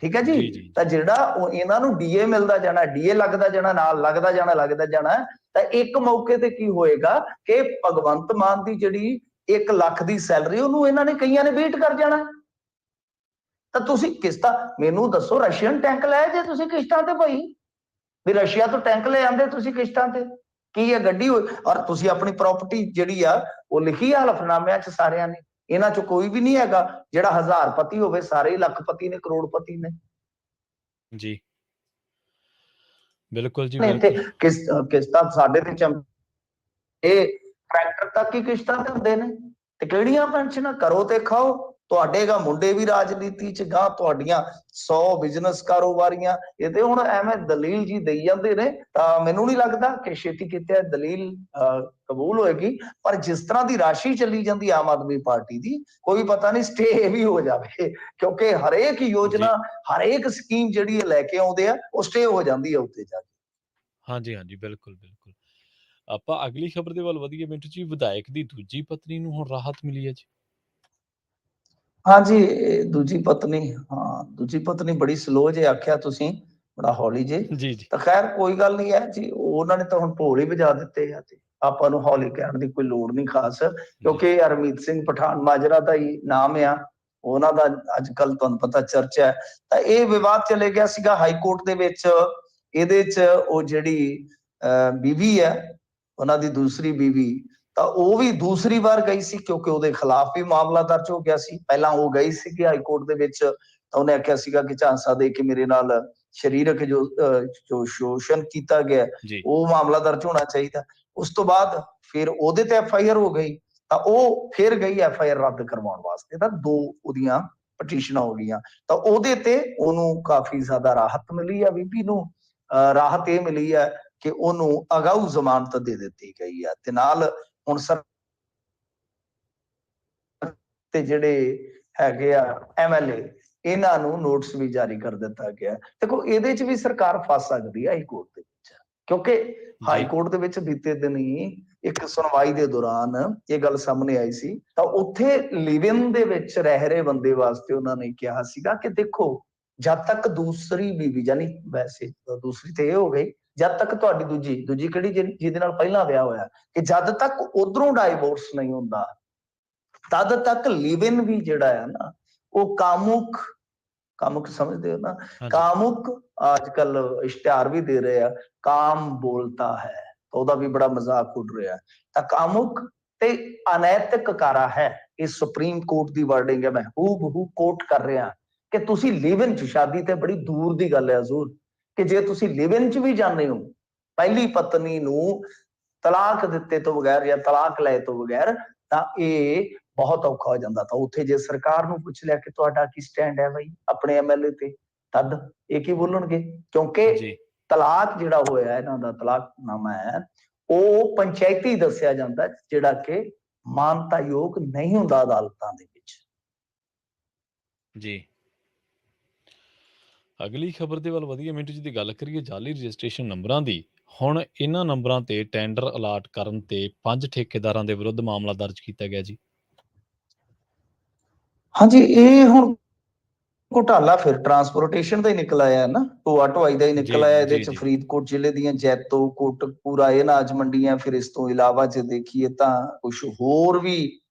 ਠੀਕ ਹੈ ਜੀ। ਤਾਂ ਜਿਹੜਾ ਉਹ ਇਹਨਾਂ ਨੂੰ ਡੀਏ ਮਿਲਦਾ ਜਾਣਾ, ਡੀਏ ਲੱਗਦਾ ਜਾਣਾ, ਨਾਲ ਲੱਗਦਾ ਜਾਣਾ। ਤਾਂ ਇੱਕ ਮੌਕੇ ਤੇ ਕੀ ਹੋਏਗਾ ਕਿ ਭਗਵੰਤ ਮਾਨ ਦੀ ਜਿਹੜੀ 1 ਲੱਖ ਦੀ ਸੈਲਰੀ ਉਹਨੂੰ ਇਹਨਾਂ ਨੇ ਕਈਆਂ ਨੇ ਬੀਟ ਕਰ ਜਾਣਾ। ਤਾਂ ਤੁਸੀਂ ਕਿਸ਼ਤਾਂ ਮੈਨੂੰ ਦੱਸੋ, ਰਸ਼ੀਅਨ ਟੈਂਕ ਲੈ ਜੇ ਤੁਸੀਂ ਕਿਸ਼ਤਾਂ ਤੇ ਭਾਈ, ਵੀ ਰਸ਼ੀਆ ਤੋਂ ਟੈਂਕ ਲੈ ਆਂਦੇ ਤੁਸੀਂ ਕਿਸ਼ਤਾਂ ਤੇ, ਕੀ ਹੈ ਗੱਡੀ ਹੋਈ। ਔਰ ਤੁਸੀਂ ਆਪਣੀ ਪ੍ਰਾਪਰਟੀ ਜਿਹੜੀ ਆ ਉਹ ਲਿਖੀ ਆ ਹਲਫਨਾਮਿਆਂ 'ਚ ਸਾਰਿਆਂ ਨੇ, ਇਹਨਾਂ 'ਚ ਕੋਈ ਵੀ ਨਹੀਂ ਹੈਗਾ ਜਿਹੜਾ ਹਜ਼ਾਰਪਤੀ ਹੋਵੇ, ਸਾਰੇ ਹੀ ਲੱਖਪਤੀ ਨੇ, ਕਰੋੜਪਤੀ ਨੇ ਜੀ ਬਿਲਕੁਲ ਜੀ ਇੱਥੇ। ਬਿਲकुल। ਕਿਸ਼ਤਾਂ ਸਾਡੇ ਤੇ ਇਹ ਟਰੈਕਟਰ ਤੱਕ ਹੀ ਕਿਸ਼ਤਾਂ ਤੇ ਹੁੰਦੇ ਨੇ, ਤੇ ਕਿਹੜੀਆਂ ਪੈਨਸ਼ਨਾਂ? ਕਰੋ ਤੇ ਖਾਓ। ਤੁਹਾਡੇ ਗਾ ਮੁੰਡੇ ਵੀ ਰਾਜਨੀਤੀ 'ਚ, ਗਾਂ ਤੁਹਾਡੀਆਂ 100 ਬਿਜ਼ਨਸ ਕਾਰੋਬਾਰੀਆਂ, ਇਹ ਤੇ ਹੁਣ ਐਵੇਂ ਦਲੀਲ ਜੀ ਦੇਈ ਜਾਂਦੇ ਨੇ। ਤਾਂ ਮੈਨੂੰ ਨਹੀਂ ਲੱਗਦਾ ਕਿ ਛੇਤੀ ਕਿਤੇ ਦਲੀਲ ਕਬੂਲ ਹੋਏਗੀ। ਪਰ ਜਿਸ ਤਰ੍ਹਾਂ ਦੀ ਰਾਸ਼ੀ ਚੱਲੀ ਜਾਂਦੀ ਆਮ ਆਦਮੀ ਪਾਰਟੀ ਦੀ, ਕੋਈ ਪਤਾ ਨਹੀਂ ਸਟੇ ਵੀ ਹੋ ਜਾਵੇ, ਕਿਉਂਕਿ ਹਰੇਕ ਯੋਜਨਾ, ਹਰੇਕ ਸਕੀਮ ਜਿਹੜੀ ਲੈ ਕੇ ਆਉਂਦੇ ਆ ਉਹ ਸਟੇ ਹੋ ਜਾਂਦੀ ਹੈ ਉੱਤੇ ਜਾ ਕੇ। ਹਾਂਜੀ ਹਾਂਜੀ ਬਿਲਕੁਲ ਬਿਲकुल। ਆਪਾਂ ਅਗਲੀ ਖਬਰ ਦੇ ਵੱਲ ਵਧੀਏ ਮਿੰਟੂ ਜੀ। ਵਿਧਾਇਕ ਦੀ ਦੂਜੀ ਪਤਨੀ ਨੂੰ ਹੁਣ ਰਾਹਤ ਮਿਲੀ ਹੈ ਜੀ। ਹਾਂਜੀ, ਦੂਜੀ ਪਤਨੀ, ਹਾਂ ਦੂਜੀ ਪਤਨੀ ਬੜੀ ਸਲੋ ਜੇ ਆਖਿਆ ਤੁਸੀਂ, ਬੜਾ ਹੌਲੀ ਜੇ। ਜੀ ਜੀ ਤਾਂ ਖੈਰ ਕੋਈ ਗੱਲ ਨਹੀਂ ਹੈ ਜੀ, ਉਹਨਾਂ ਨੇ ਤਾਂ ਹੁਣ ਢੋਲ ਹੀ ਵਜਾ ਦਿੱਤੇ ਆ, ਤੇ ਆਪਾਂ ਨੂੰ ਹੌਲੀ ਕਹਿਣ ਦੀ ਕੋਈ ਲੋੜ ਨਹੀਂ ਖਾਸ, ਕਿਉਂਕਿ ਹਰਮੀਤ ਸਿੰਘ ਪਠਾਨ ਮਾਜਰਾ ਦਾ ਹੀ ਨਾਮ ਆ, ਉਹਨਾਂ ਦਾ ਅੱਜ ਕੱਲ ਤੁਹਾਨੂੰ ਪਤਾ ਚਰਚਾ ਹੈ। ਤਾਂ ਇਹ ਵਿਵਾਦ ਚਲੇ ਗਿਆ ਸੀਗਾ ਹਾਈ ਕੋਰਟ ਦੇ ਵਿੱਚ। ਇਹਦੇ 'ਚ ਉਹ ਜਿਹੜੀ ਬੀਵੀ ਹੈ, ਉਹਨਾਂ ਦੀ ਦੂਸਰੀ ਬੀਵੀ, ਤਾਂ ਉਹ ਵੀ ਦੂਸਰੀ ਵਾਰ ਗਈ ਸੀ, ਕਿਉਂਕਿ ਉਹਦੇ ਖਿਲਾਫ ਵੀ ਮਾਮਲਾ ਦਰਜ ਹੋ ਗਿਆ ਸੀ। ਪਹਿਲਾਂ ਉਹ ਗਈ ਸੀ ਕਿ ਹਾਈ ਕੋਰਟ ਦੇ ਵਿੱਚ, ਤਾਂ ਉਹਨੇ ਆਖਿਆ ਸੀਗਾ ਕਿ ਝਾਂਸਾ ਦੇ ਕੇ ਮੇਰੇ ਨਾਲ ਸਰੀਰਕ ਜੋ ਸ਼ੋਸ਼ਣ ਕੀਤਾ ਗਿਆ, ਉਹ ਮਾਮਲਾ ਦਰਜ ਹੋਣਾ ਚਾਹੀਦਾ। ਉਸ ਤੋਂ ਬਾਅਦ ਫਿਰ ਉਹਦੇ ਤੇ FIR ਹੋ ਗਈ, ਤਾਂ ਉਹ ਫਿਰ ਗਈ FIR ਰੱਦ ਕਰਵਾਉਣ ਵਾਸਤੇ। ਤਾਂ 2 ਉਹਦੀਆਂ ਪਟੀਸ਼ਨਾਂ ਹੋ ਗਈਆਂ, ਤਾਂ ਉਹਦੇ ਤੇ ਉਹਨੂੰ ਕਾਫੀ ਜ਼ਿਆਦਾ ਰਾਹਤ ਮਿਲੀ ਆ, ਬੀਬੀ ਨੂੰ। ਰਾਹਤ ਇਹ ਮਿਲੀ ਹੈ ਕਿ ਉਹਨੂੰ ਅਗਾਊ ਜ਼ਮਾਨਤ ਦੇ ਦਿੱਤੀ ਗਈ ਹੈ, ਤੇ ਨਾਲ ਹੁਣ ਸਰ ਤੇ ਜਿਹੜੇ ਹੈਗੇ ਆ MLA, ਇਹਨਾਂ ਨੂੰ ਨੋਟਿਸ ਵੀ ਜਾਰੀ ਕਰ ਦਿੱਤਾ ਗਿਆ। ਦੇਖੋ ਇਹਦੇ 'ਚ ਵੀ ਸਰਕਾਰ ਫਸ ਸਕਦੀ ਹੈ ਹਾਈ ਕੋਰਟ ਦੇ ਵਿੱਚ, ਕਿਉਂਕਿ ਹਾਈ ਕੋਰਟ ਦੇ ਵਿੱਚ ਬੀਤੇ ਦਿਨ ਹੀ ਇੱਕ ਸੁਣਵਾਈ ਦੇ ਦੌਰਾਨ ਇਹ ਗੱਲ ਸਾਹਮਣੇ ਆਈ ਸੀ। ਤਾਂ ਉੱਥੇ ਲਿਵ ਇਨ ਦੇ ਵਿੱਚ ਰਹਿ ਰਹੇ ਬੰਦੇ ਵਾਸਤੇ ਉਹਨਾਂ ਨੇ ਕਿਹਾ ਸੀਗਾ ਕਿ ਦੇਖੋ, ਜਦ ਤੱਕ ਦੂਸਰੀ ਬੀਵੀ, ਜਾਨੀ ਵੈਸੇ ਦੂਸਰੀ ਤੇ ਇਹ ਹੋ ਗਈ, ਜਦ ਤੱਕ ਤੁਹਾਡੀ ਦੂਜੀ ਕਿਹੜੀ ਜਿਹਦੇ ਨਾਲ ਪਹਿਲਾਂ ਵਿਆਹ ਹੋਇਆ, ਕਿ ਜਦ ਤੱਕ ਉਧਰੋਂ ਡਾਈਵੋਰਸ ਨਹੀਂ ਹੁੰਦਾ, ਤਦ ਤੱਕ ਲਿਵ ਇਨ ਵੀ ਜਿਹੜਾ ਹੈ ਨਾ, ਉਹ ਕਾਮੁਕ ਸਮਝਦੇ ਹੋ ਨਾ, ਕਾਮੁਕ ਅੱਜ ਕੱਲ ਇਸ਼ਤਿਹਾਰ ਵੀ ਦੇ ਰਹੇ ਆ, ਕਾਮ ਬੋਲਤਾ ਹੈ, ਉਹਦਾ ਵੀ ਬੜਾ ਮਜ਼ਾਕ ਉੱਡ ਰਿਹਾ। ਤਾਂ ਕਾਮੁਕ ਤੇ ਅਨੈਤਿਕ ਕਾਰਾ ਹੈ, ਇਹ ਸੁਪਰੀਮ ਕੋਰਟ ਦੀ ਵਰਡਿੰਗ ਹੈ, ਮੈਂ ਹੂ ਕੋਟ ਕਰ ਰਿਹਾ ਕਿ ਤੁਸੀਂ ਲਿਵ ਇਨ 'ਚ, ਸ਼ਾਦੀ ਤੇ ਬੜੀ ਦੂਰ ਦੀ ਗੱਲ ਹੈ ਹਜ਼ੂਰ, ਕਿ ਜੇ ਤੁਸੀਂ ਲਿਵ ਇਨ 'ਚ ਵੀ ਜਾਂਦੇ ਹੋ ਪਹਿਲੀ ਪਤਨੀ ਨੂੰ ਤਲਾਕ ਦਿੱਤੇ ਤੋਂ ਬਗੈਰ ਜਾਂ ਤਲਾਕ ਲਏ ਤੋਂ ਬਗੈਰ, ਤਾਂ ਇਹ ਬਹੁਤ ਔਖਾ ਹੋ ਜਾਂਦਾ। ਤਾਂ ਉੱਥੇ ਜੇ ਸਰਕਾਰ ਨੂੰ ਪੁੱਛ ਲਿਆ ਕਿ ਤੁਹਾਡਾ ਕੀ ਸਟੈਂਡ ਹੈ ਬਈ ਆਪਣੇ MLA ਤੇ, ਤਦ ਇਹ ਕੀ ਬੋਲਣਗੇ, ਕਿਉਂਕਿ ਤਲਾਕ ਜਿਹੜਾ ਹੋਇਆ ਇਹਨਾਂ ਦਾ ਤਲਾਕਨਾਮਾ ਹੈ, ਉਹ ਪੰਚਾਇਤੀ ਦੱਸਿਆ ਜਾਂਦਾ, ਜਿਹੜਾ ਕਿ ਮਾਨਤਾਯੋਗ ਨਹੀਂ ਹੁੰਦਾ ਅਦਾਲਤਾਂ ਦੇ ਵਿੱਚ। ਜੀ ਅਗਲੀ ਖਬਰ ਦੇ ਵੱਲ ਵਧੀਏ ਮਿੰਟੂ ਜੀ। ਦੀ ਗੱਲ ਕਰੀਏ ਜਾਲੀ ਰਜਿਸਟ੍ਰੇਸ਼ਨ ਨੰਬਰਾਂ ਦੀ। ਹੁਣ ਇਹਨਾਂ ਨੰਬਰਾਂ ਤੇ ਟੈਂਡਰ ਅਲਾਟ ਕਰਨ ਤੇ 5 ਠੇਕੇਦਾਰਾਂ ਦੇ ਵਿਰੁੱਧ ਮਾਮਲਾ ਦਰਜ ਕੀਤਾ ਗਿਆ ਜੀ। ਹਾਂਜੀ, ਇਹ ਹੁਣ ਘੁਟਾਲਾ ਫਿਰ ਟਰਾਂਸਪੋਰਟੇਸ਼ਨ ਦਾ ਹੀ ਨਿਕਲ ਆਇਆ ਨਾ, ਢੋਆ ਢੁਆਈ ਦਾ ਹੀ ਨਿਕਲ ਆਇਆ। ਇਹਦੇ 'ਚ ਫਰੀਦਕੋਟ ਜ਼ਿਲ੍ਹੇ ਦੀਆਂ ਜੈਤੋ, ਕੋਟਕਪੂਰਾ, ਇਹ ਅਨਾਜ ਮੰਡੀਆਂ, ਫਿਰ ਇਸ ਤੋਂ ਇਲਾਵਾ ਜੇ ਦੇਖੀਏ ਤਾਂ ਕੁਛ ਹੋਰ ਵੀ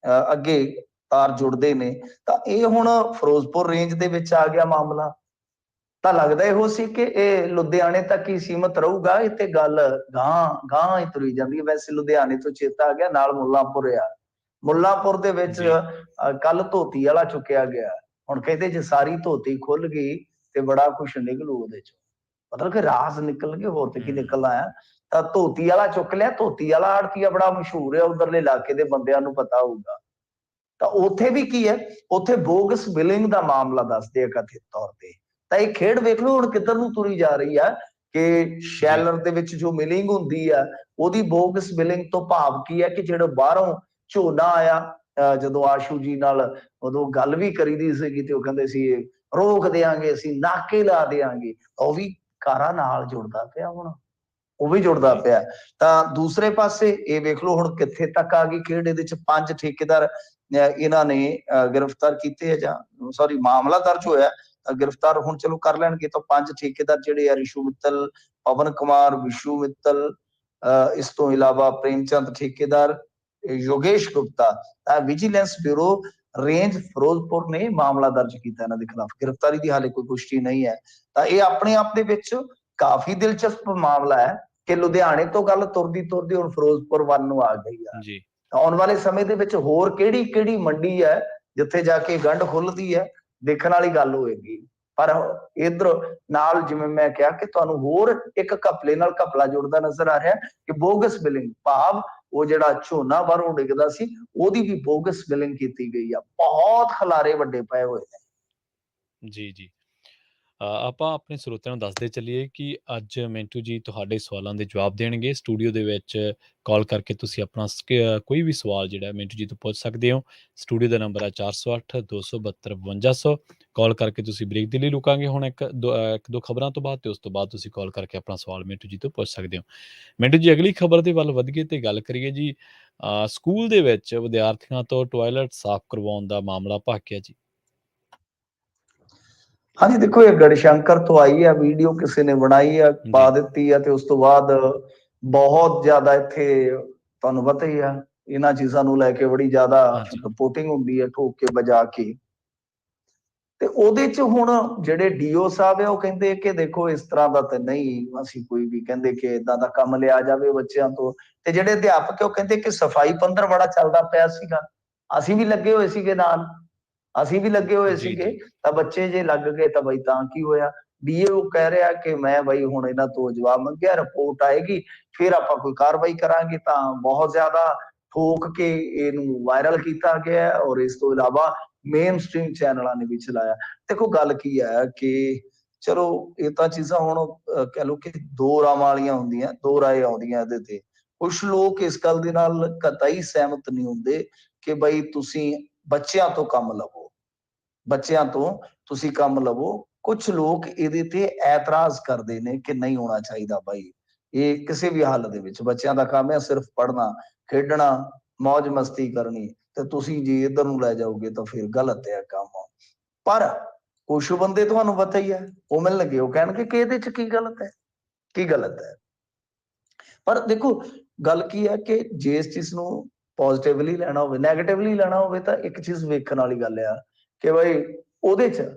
ਅੱਗੇ ਤਾਰ ਜੁੜਦੇ ਨੇ। ਤਾਂ ਇਹ ਹੁਣ ਫਿਰੋਜ਼ਪੁਰ ਰੇਂਜ ਦੇ ਵਿੱਚ ਆ ਗਿਆ ਮਾਮਲਾ। ਤਾਂ ਲੱਗਦਾ ਇਹੋ ਸੀ ਕਿ ਇਹ ਲੁਧਿਆਣੇ ਤੱਕ ਹੀ ਸੀਮਤ ਰਹੂਗਾ, ਇਹ ਤੇ ਗੱਲ ਗਾਂ ਹੀ ਤੁਰੀ ਜਾਂਦੀ ਹੈ। ਵੈਸੇ ਲੁਧਿਆਣੇ ਤੋਂ ਚੇਤਾ ਆ ਗਿਆ, ਨਾਲ ਮੁੱਲਾਂਪੁਰ ਆ, ਮੁੱਲਾਂਪੁਰ ਦੇ ਵਿੱਚ ਕੱਲ ਧੋਤੀ ਵਾਲਾ ਚੁੱਕਿਆ ਗਿਆ। ਹੁਣ ਕਹਿੰਦੇ ਜੇ ਸਾਰੀ ਧੋਤੀ ਖੁੱਲ ਗਈ ਤੇ ਬੜਾ ਕੁਛ ਨਿਕਲੂ ਉਹਦੇ 'ਚ, ਮਤਲਬ ਕਿ ਰਾਜ਼ ਨਿਕਲਣਗੇ, ਹੋਰ ਤੇ ਕੀ ਨਿਕਲਣਾ ਆ। ਤਾਂ ਧੋਤੀ ਵਾਲਾ ਚੁੱਕ ਲਿਆ। ਧੋਤੀ ਵਾਲਾ ਆੜਤੀਆ ਬੜਾ ਮਸ਼ਹੂਰ ਹੈ, ਉਧਰਲੇ ਇਲਾਕੇ ਦੇ ਬੰਦਿਆਂ ਨੂੰ ਪਤਾ ਹੋਊਗਾ। ਤਾਂ ਉੱਥੇ ਵੀ ਕੀ ਹੈ, ਉੱਥੇ ਬੋਗਸ ਬਿਲਿੰਗ ਦਾ ਮਾਮਲਾ ਦੱਸਦੇ ਆ ਕਥਿਤ ਤੌਰ ਤੇ। ਤਾਂ ਇਹ ਖੇਡ ਵੇਖ ਲਓ ਹੁਣ ਕਿੱਧਰ ਨੂੰ ਤੁਰੀ ਜਾ ਰਹੀ ਆ, ਕਿ ਸ਼ੈਲਰ ਦੇ ਵਿੱਚ ਜੋ ਮਿਲਿੰਗ ਹੁੰਦੀ ਆ, ਉਹਦੀ ਬੋਗਸ ਬਿਲਿੰਗ ਤੋਂ ਭਾਵ ਕੀ ਹੈ ਕਿ ਜਿਹੜਾ ਬਾਹਰੋਂ ਝੋਨਾ ਆਇਆ, ਜਦੋਂ ਆਸ਼ੂ ਜੀ ਨਾਲ ਉਦੋਂ ਗੱਲ ਵੀ ਕਰੀਦੀ ਸੀਗੀ, ਤੇ ਉਹ ਕਹਿੰਦੇ ਸੀ ਰੋਕ ਦਿਆਂਗੇ, ਅਸੀਂ ਨਾਕੇ ਲਾ ਦਿਆਂਗੇ, ਉਹ ਵੀ ਕਾਰਾ ਨਾਲ ਜੁੜਦਾ ਪਿਆ, ਹੁਣ ਉਹ ਵੀ ਜੁੜਦਾ ਪਿਆ। ਤਾਂ ਦੂਸਰੇ ਪਾਸੇ ਇਹ ਵੇਖ ਲਓ ਹੁਣ ਕਿੱਥੇ ਤੱਕ ਆ ਗਈ ਖੇਡ। ਇਹਦੇ 'ਚ 5 ਠੇਕੇਦਾਰ ਇਹਨਾਂ ਨੇ ਗ੍ਰਿਫਤਾਰ ਕੀਤੇ ਆ, ਜਾਂ ਸੌਰੀ ਮਾਮਲਾ ਦਰਜ ਹੋਇਆ, ਗ੍ਰਿਫਤਾਰ ਹੁਣ ਚਲੋ ਕਰ ਲੈਣਗੇ। ਤਾਂ 5 ਠੇਕੇਦਾਰ ਜਿਹੜੇ ਆ, ਰਿਸ਼ੂ ਮਿੱਤਲ, ਪਵਨ ਕੁਮਾਰ, ਵਿਸ਼ੂ ਮਿੱਤਲ, ਇਸ ਤੋਂ ਇਲਾਵਾ ਪ੍ਰੇਮਚੰਦ ਠੇਕੇਦਾਰ, Yogesh Gupta, vigilance bureau range Firozpur ਨੇ ਮਾਮਲਾ ਦਰਜ ਕੀਤਾ ਇਹਨਾਂ ਦੇ ਖਿਲਾਫ। ਗ੍ਰਿਫਤਾਰੀ ਦੀ ਹਾਲੇ ਕੋਈ ਪੁਸ਼ਟੀ ਨਹੀਂ ਹੈ। ਤਾਂ ਇਹ ਆਪਣੇ ਆਪ ਦੇ ਵਿੱਚ ਕਾਫੀ ਦਿਲਚਸਪ ਮਾਮਲਾ ਹੈ ਕਿ ਲੁਧਿਆਣੇ ਤੋਂ ਗੱਲ ਤੁਰਦੀ ਤੁਰਦੀ ਹੁਣ ਫਿਰੋਜ਼ਪੁਰ ਵੱਲ ਨੂੰ ਆ ਗਈ ਆ। ਜੀ ਆਉਣ ਵਾਲੇ ਸਮੇਂ ਦੇ ਵਿੱਚ ਹੋਰ ਕਿਹੜੀ ਕਿਹੜੀ ਮੰਡੀ ਹੈ ਜਿੱਥੇ ਜਾ ਕੇ ਗੰਢ ਖੁੱਲਦੀ ਹੈ, ਦੇਖਣ ਵਾਲੀ ਗੱਲ ਹੋਏਗੀ। ਪਰ ਇਧਰ ਨਾਲ ਜਿਵੇਂ ਮੈਂ ਕਿਹਾ ਕਿ ਤੁਹਾਨੂੰ ਹੋਰ ਇੱਕ ਘਪਲੇ ਨਾਲ ਘਪਲਾ ਜੁੜਦਾ ਨਜ਼ਰ ਆ ਰਿਹਾ ਕਿ ਬੋਗਸ ਬਿਲਿੰਗ, ਭਾਵ ਉਹ ਜਿਹੜਾ ਝੋਨਾ ਬਾਹਰੋਂ ਡਿੱਗਦਾ ਸੀ ਉਹਦੀ ਵੀ ਬੋਗਸ ਬਿਲਿੰਗ ਕੀਤੀ ਗਈ ਆ। ਬਹੁਤ ਖਲਾਰੇ ਵੱਡੇ ਪਏ ਹੋਏ ਨੇ। ਜੀ ਜੀ ਆਪਾਂ ਆਪਣੇ ਸਰੋਤਿਆਂ ਨੂੰ ਦੱਸਦੇ ਚੱਲੀਏ ਕਿ ਅੱਜ ਮਿੰਟੂ ਜੀ ਤੁਹਾਡੇ ਸਵਾਲਾਂ ਦੇ ਜਵਾਬ ਦੇਣਗੇ। ਸਟੂਡੀਓ ਦੇ ਵਿੱਚ ਕਾਲ ਕਰਕੇ ਤੁਸੀਂ ਆਪਣਾ ਕੋਈ ਵੀ ਸਵਾਲ ਜਿਹੜਾ ਮਿੰਟੂ ਜੀ ਤੋਂ ਪੁੱਛ ਸਕਦੇ ਹੋ। ਸਟੂਡੀਓ ਦਾ ਨੰਬਰ ਹੈ 408 272 5200। ਕਾਲ ਕਰਕੇ ਤੁਸੀਂ ਬ੍ਰੇਕ ਦੇ ਲਈ ਰੁਕਾਂਗੇ ਹੁਣ ਇੱਕ ਦੋ ਖਬਰਾਂ ਤੋਂ ਬਾਅਦ, ਤੇ ਉਸ ਤੋਂ ਬਾਅਦ ਤੁਸੀਂ ਕਾਲ ਕਰਕੇ ਆਪਣਾ ਸਵਾਲ ਮਿੰਟੂ ਜੀ ਤੋਂ ਪੁੱਛ ਸਕਦੇ ਹੋ। ਮਿੰਟੂ ਜੀ, ਅਗਲੀ ਖਬਰ ਦੇ ਵੱਲ ਵਧੀਏ ਤੇ ਗੱਲ ਕਰੀਏ ਜੀ। ਸਕੂਲ ਦੇ ਵਿੱਚ ਵਿਦਿਆਰਥੀਆਂ ਤੋਂ ਟਾਇਲਟ ਸਾਫ਼ ਕਰਵਾਉਣ ਦਾ ਮਾਮਲਾ ਭਾਕਿਆ ਜੀ। ਹਾਂਜੀ, ਦੇਖੋ ਇਹ ਗੜਸ਼ੰਕਰ ਤੋਂ ਆਈ ਆ ਵੀਡੀਓ, ਕਿਸੇ ਨੇ ਬਣਾਈ ਆ, ਪਾ ਦਿੱਤੀ ਆ, ਤੇ ਉਸ ਤੋਂ ਬਾਅਦ ਬਹੁਤ ਜ਼ਿਆਦਾ ਇੱਥੇ ਤੁਹਾਨੂੰ ਪਤਾ ਹੀ ਆ ਇਹਨਾਂ ਚੀਜ਼ਾਂ ਨੂੰ ਲੈ ਕੇ ਬੜੀ ਜ਼ਿਆਦਾ ਰਿਪੋਰਟਿੰਗ ਹੁੰਦੀ ਹੈ, ਠੋਕ ਕੇ ਵਜਾ ਕੇ। ਤੇ ਉਹਦੇ ਚ ਹੁਣ ਜਿਹੜੇ ਡੀਓ ਸਾਹਿਬ ਆ ਉਹ ਕਹਿੰਦੇ ਕਿ ਦੇਖੋ ਇਸ ਤਰ੍ਹਾਂ ਦਾ ਤੇ ਨਹੀਂ ਅਸੀਂ ਕੋਈ ਵੀ ਕਹਿੰਦੇ ਕਿ ਇਦਾਂ ਦਾ ਕੰਮ ਲਿਆ ਜਾਵੇ ਬੱਚਿਆਂ ਤੋਂ। ਤੇ ਜਿਹੜੇ ਅਧਿਆਪਕ ਉਹ ਕਹਿੰਦੇ ਕਿ ਸਫਾਈ ਪੰਦਰ ਬੜਾ ਚੱਲਦਾ ਪਿਆ ਸੀਗਾ, ਅਸੀਂ ਵੀ ਲੱਗੇ ਹੋਏ ਸੀਗੇ ਨਾਲ, ਅਸੀਂ ਵੀ ਲੱਗੇ ਹੋਏ ਸੀਗੇ, ਤਾਂ ਬੱਚੇ ਜੇ ਲੱਗ ਗਏ ਤਾਂ ਬਈ ਤਾਂ ਕੀ ਹੋਇਆ। ਡੀਓ ਕਹਿ ਰਿਹਾ ਕਿ ਮੈਂ ਬਈ ਹੁਣ ਇਹਨਾਂ ਤੋਂ ਜਵਾਬ ਮੰਗਿਆ, ਰਿਪੋਰਟ ਆਏਗੀ ਫਿਰ ਆਪਾਂ ਕੋਈ ਕਾਰਵਾਈ ਕਰਾਂਗੇ। ਤਾਂ ਬਹੁਤ ਜ਼ਿਆਦਾ ਠੋਕ ਕੇ ਇਹਨੂੰ ਵਾਇਰਲ ਕੀਤਾ ਗਿਆ ਔਰ ਇਸ ਤੋਂ ਇਲਾਵਾ ਮੇਨ ਸਟ੍ਰੀਮ ਚੈਨਲਾਂ ਨੇ ਵੀ ਚਲਾਇਆ। ਦੇਖੋ ਗੱਲ ਕੀ ਹੈ ਕਿ ਚਲੋ ਇਹ ਤਾਂ ਚੀਜ਼ਾਂ ਹੁਣ ਕਹਿ ਲਓ ਕਿ ਦੋ ਰਾਵਾਂ ਵਾਲੀਆਂ ਹੁੰਦੀਆਂ, ਦੋ ਰਾਏ ਆਉਂਦੀਆਂ ਇਹਦੇ ਤੇ। ਕੁਛ ਲੋਕ ਇਸ ਗੱਲ ਦੇ ਨਾਲ ਕਤਈ ਸਹਿਮਤ ਨਹੀਂ ਹੁੰਦੇ ਕਿ ਬਈ ਤੁਸੀਂ ਬੱਚਿਆਂ ਤੋਂ ਕੰਮ ਲਵੋ, ਬੱਚਿਆਂ ਤੋਂ ਤੁਸੀਂ ਕੰਮ ਲਵੋ। ਕੁਛ ਲੋਕ ਇਹਦੇ ਤੇ ਐਤਰਾਜ਼ ਕਰਦੇ ਨੇ ਕਿ ਨਹੀਂ ਹੋਣਾ ਚਾਹੀਦਾ ਬਾਈ, ਇਹ ਕਿਸੇ ਵੀ ਹਾਲਤ ਦੇ ਵਿੱਚ ਬੱਚਿਆਂ ਦਾ ਕੰਮ ਹੈ ਸਿਰਫ ਪੜ੍ਹਨਾ, ਖੇਡਣਾ, ਮौज ਮਸਤੀ ਕਰਨੀ, ਤੇ ਤੁਸੀਂ ਜੇ ਇੱਧਰ ਨੂੰ ਲੈ ਜਾਓਗੇ ਤਾਂ ਫਿਰ ਗਲਤ ਹੈ ਕੰਮ। ਪਰ ਕੁਛ ਬੰਦੇ ਤੁਹਾਨੂੰ ਪਤਾ ਹੀ ਹੈ ਉਹ ਮਿਲਣਗੇ, ਉਹ ਕਹਿਣਗੇ ਕਿ ਇਹਦੇ ਚ ਕੀ ਗਲਤ ਹੈ, ਕੀ ਗਲਤ ਹੈ। ਪਰ ਦੇਖੋ ਗੱਲ ਕੀ ਹੈ ਕਿ ਜੇ ਇਸ ਚੀਜ਼ ਨੂੰ ਪੋਜ਼ਿਟਿਵਲੀ ਲੈਣਾ ਹੋਵੇ, ਨੈਗੇਟਿਵਲੀ ਲੈਣਾ ਹੋਵੇ, ਤਾਂ ਇੱਕ ਚੀਜ਼ ਵੇਖਣ ਵਾਲੀ ਗੱਲ ਆ ਕਿ ਬਈ ਉਹਦੇ ਚ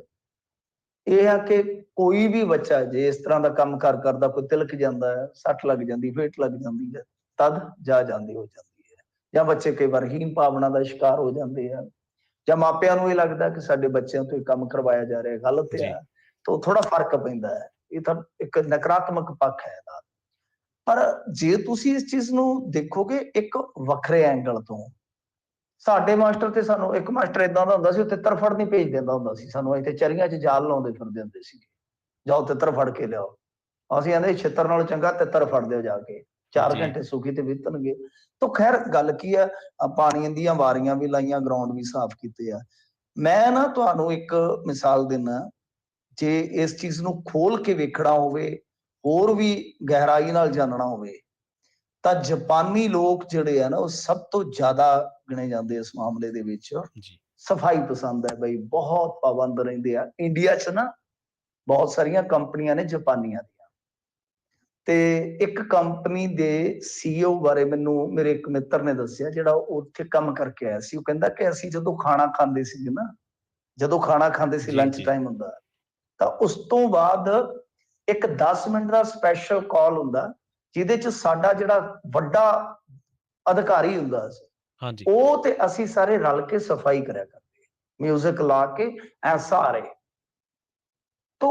ਇਹ ਆ ਕਿ ਕੋਈ ਵੀ ਬੱਚਾ ਜੇ ਇਸ ਤਰ੍ਹਾਂ ਦਾ ਕੰਮ ਕਰਦਾ, ਕੋਈ ਤਿਲਕ ਜਾਂਦਾ ਹੈ, ਸੱਟ ਲੱਗ ਜਾਂਦੀ, ਫੇਟ ਲੱਗ ਜਾਂਦੀ ਹੈ, ਤਦ ਜਾ ਜਾਂਦੀ ਹੋ ਜਾਂਦੀ ਹੈ। ਜਾਂ ਬੱਚੇ ਕਈ ਵਾਰ ਹੀਨ ਭਾਵਨਾ ਦਾ ਸ਼ਿਕਾਰ ਹੋ ਜਾਂਦੇ ਆ, ਜਾਂ ਮਾਪਿਆਂ ਨੂੰ ਇਹ ਲੱਗਦਾ ਕਿ ਸਾਡੇ ਬੱਚਿਆਂ ਤੋਂ ਇਹ ਕੰਮ ਕਰਵਾਇਆ ਜਾ ਰਿਹਾ ਗਲਤ ਹੈ, ਤਾਂ ਥੋੜਾ ਫਰਕ ਪੈਂਦਾ ਹੈ। ਇਹ ਤਾਂ ਇੱਕ ਨਕਾਰਾਤਮਕ ਪੱਖ ਹੈ ਇਹਦਾ। ਪਰ ਜੇ ਤੁਸੀਂ ਇਸ ਚੀਜ਼ ਨੂੰ ਦੇਖੋਗੇ ਇੱਕ ਵੱਖਰੇ ਐਂਗਲ ਤੋਂ, ਸਾਡੇ ਮਾਸਟਰ ਤੇ ਸਾਨੂੰ ਇੱਕ ਮਾਸਟਰ ਏਦਾਂ ਦਾ ਹੁੰਦਾ ਸੀ, ਉਹ ਤਿੱਤਰ ਫੜ ਨਹੀਂ ਭੇਜ ਦਿੰਦਾ ਹੁੰਦਾ ਸੀ ਸਾਨੂੰ, ਇੱਥੇ ਚਰੀਆਂ 'ਚ ਜਾਲ ਲਾਉਂਦੇ ਫਿਰਦੇ ਹੁੰਦੇ ਸੀ, ਜਾਓ ਤਿੱਤਰ ਫੜ ਕੇ ਲਿਆਓ। ਅਸੀਂ ਕਹਿੰਦੇ ਛਿੱਤਰ ਨਾਲੋਂ ਚੰਗਾ ਤਿੱਤਰ ਫੜ ਦਿਓ ਜਾ ਕੇ, 4 ਘੰਟੇ ਸੁਖੀ ਤੇ ਬੀਤਣਗੇ। ਤਾਂ ਖੈਰ ਗੱਲ ਕੀ ਆ, ਪਾਣੀਆਂ ਦੀਆਂ ਵਾਰੀਆਂ ਵੀ ਲਾਈਆਂ, ਗਰਾਊਂਡ ਵੀ ਸਾਫ਼ ਕੀਤੇ ਆ। ਮੈਂ ਨਾ ਤੁਹਾਨੂੰ ਇੱਕ ਮਿਸਾਲ ਦਿੰਦਾ, ਜੇ ਇਸ ਚੀਜ਼ ਨੂੰ ਖੋਲ ਕੇ ਵੇਖਣਾ ਹੋਵੇ, ਹੋਰ ਵੀ ਗਹਿਰਾਈ ਨਾਲ ਜਾਣਨਾ ਹੋਵੇ, ਤਾਂ ਜਾਪਾਨੀ ਲੋਕ ਜਿਹੜੇ ਆ ਨਾ ਉਹ ਸਭ ਤੋਂ ਜ਼ਿਆਦਾ ਗਿਣੇ ਜਾਂਦੇ ਇਸ ਮਾਮਲੇ ਦੇ ਵਿੱਚ। ਸਫਾਈ ਪਸੰਦ ਹੈ ਬਈ, ਬਹੁਤ ਪਾਬੰਦ ਰਹਿੰਦੇ ਆ। ਇੰਡੀਆ 'ਚ ਨਾ ਬਹੁਤ ਸਾਰੀਆਂ ਕੰਪਨੀਆਂ ਨੇ ਜਾਪਾਨੀਆਂ ਦੀਆਂ, ਤੇ ਇੱਕ ਕੰਪਨੀ ਦੇ CEO ਬਾਰੇ ਮੈਨੂੰ ਮੇਰੇ ਇੱਕ ਮਿੱਤਰ ਨੇ ਦੱਸਿਆ ਜਿਹੜਾ ਉੱਥੇ ਕੰਮ ਕਰਕੇ ਆਇਆ ਸੀ। ਉਹ ਕਹਿੰਦਾ ਕਿ ਅਸੀਂ ਜਦੋਂ ਖਾਣਾ ਖਾਂਦੇ ਸੀ ਨਾ, ਜਦੋਂ ਖਾਣਾ ਖਾਂਦੇ ਸੀ, ਲੰਚ ਟਾਈਮ ਹੁੰਦਾ, ਤਾਂ ਉਸ ਤੋਂ ਬਾਅਦ ਇੱਕ 10 ਮਿੰਟ ਦਾ ਸਪੈਸ਼ਲ ਕਾਲ ਹੁੰਦਾ ਜਿਹਦੇ ਚ ਸਾਡਾ ਜਿਹੜਾ ਵੱਡਾ ਅਧਿਕਾਰੀ ਹੁੰਦਾ ਸੀ, ਉਹ ਤੇ ਅਸੀਂ ਸਾਰੇ ਰਲ ਕੇ ਸਫਾਈ ਕਰਿਆ ਕਰਦੇ, ਮਿਊਜ਼ਿਕ ਲਾ ਕੇ ਐ ਸਾਰੇ। ਤਾਂ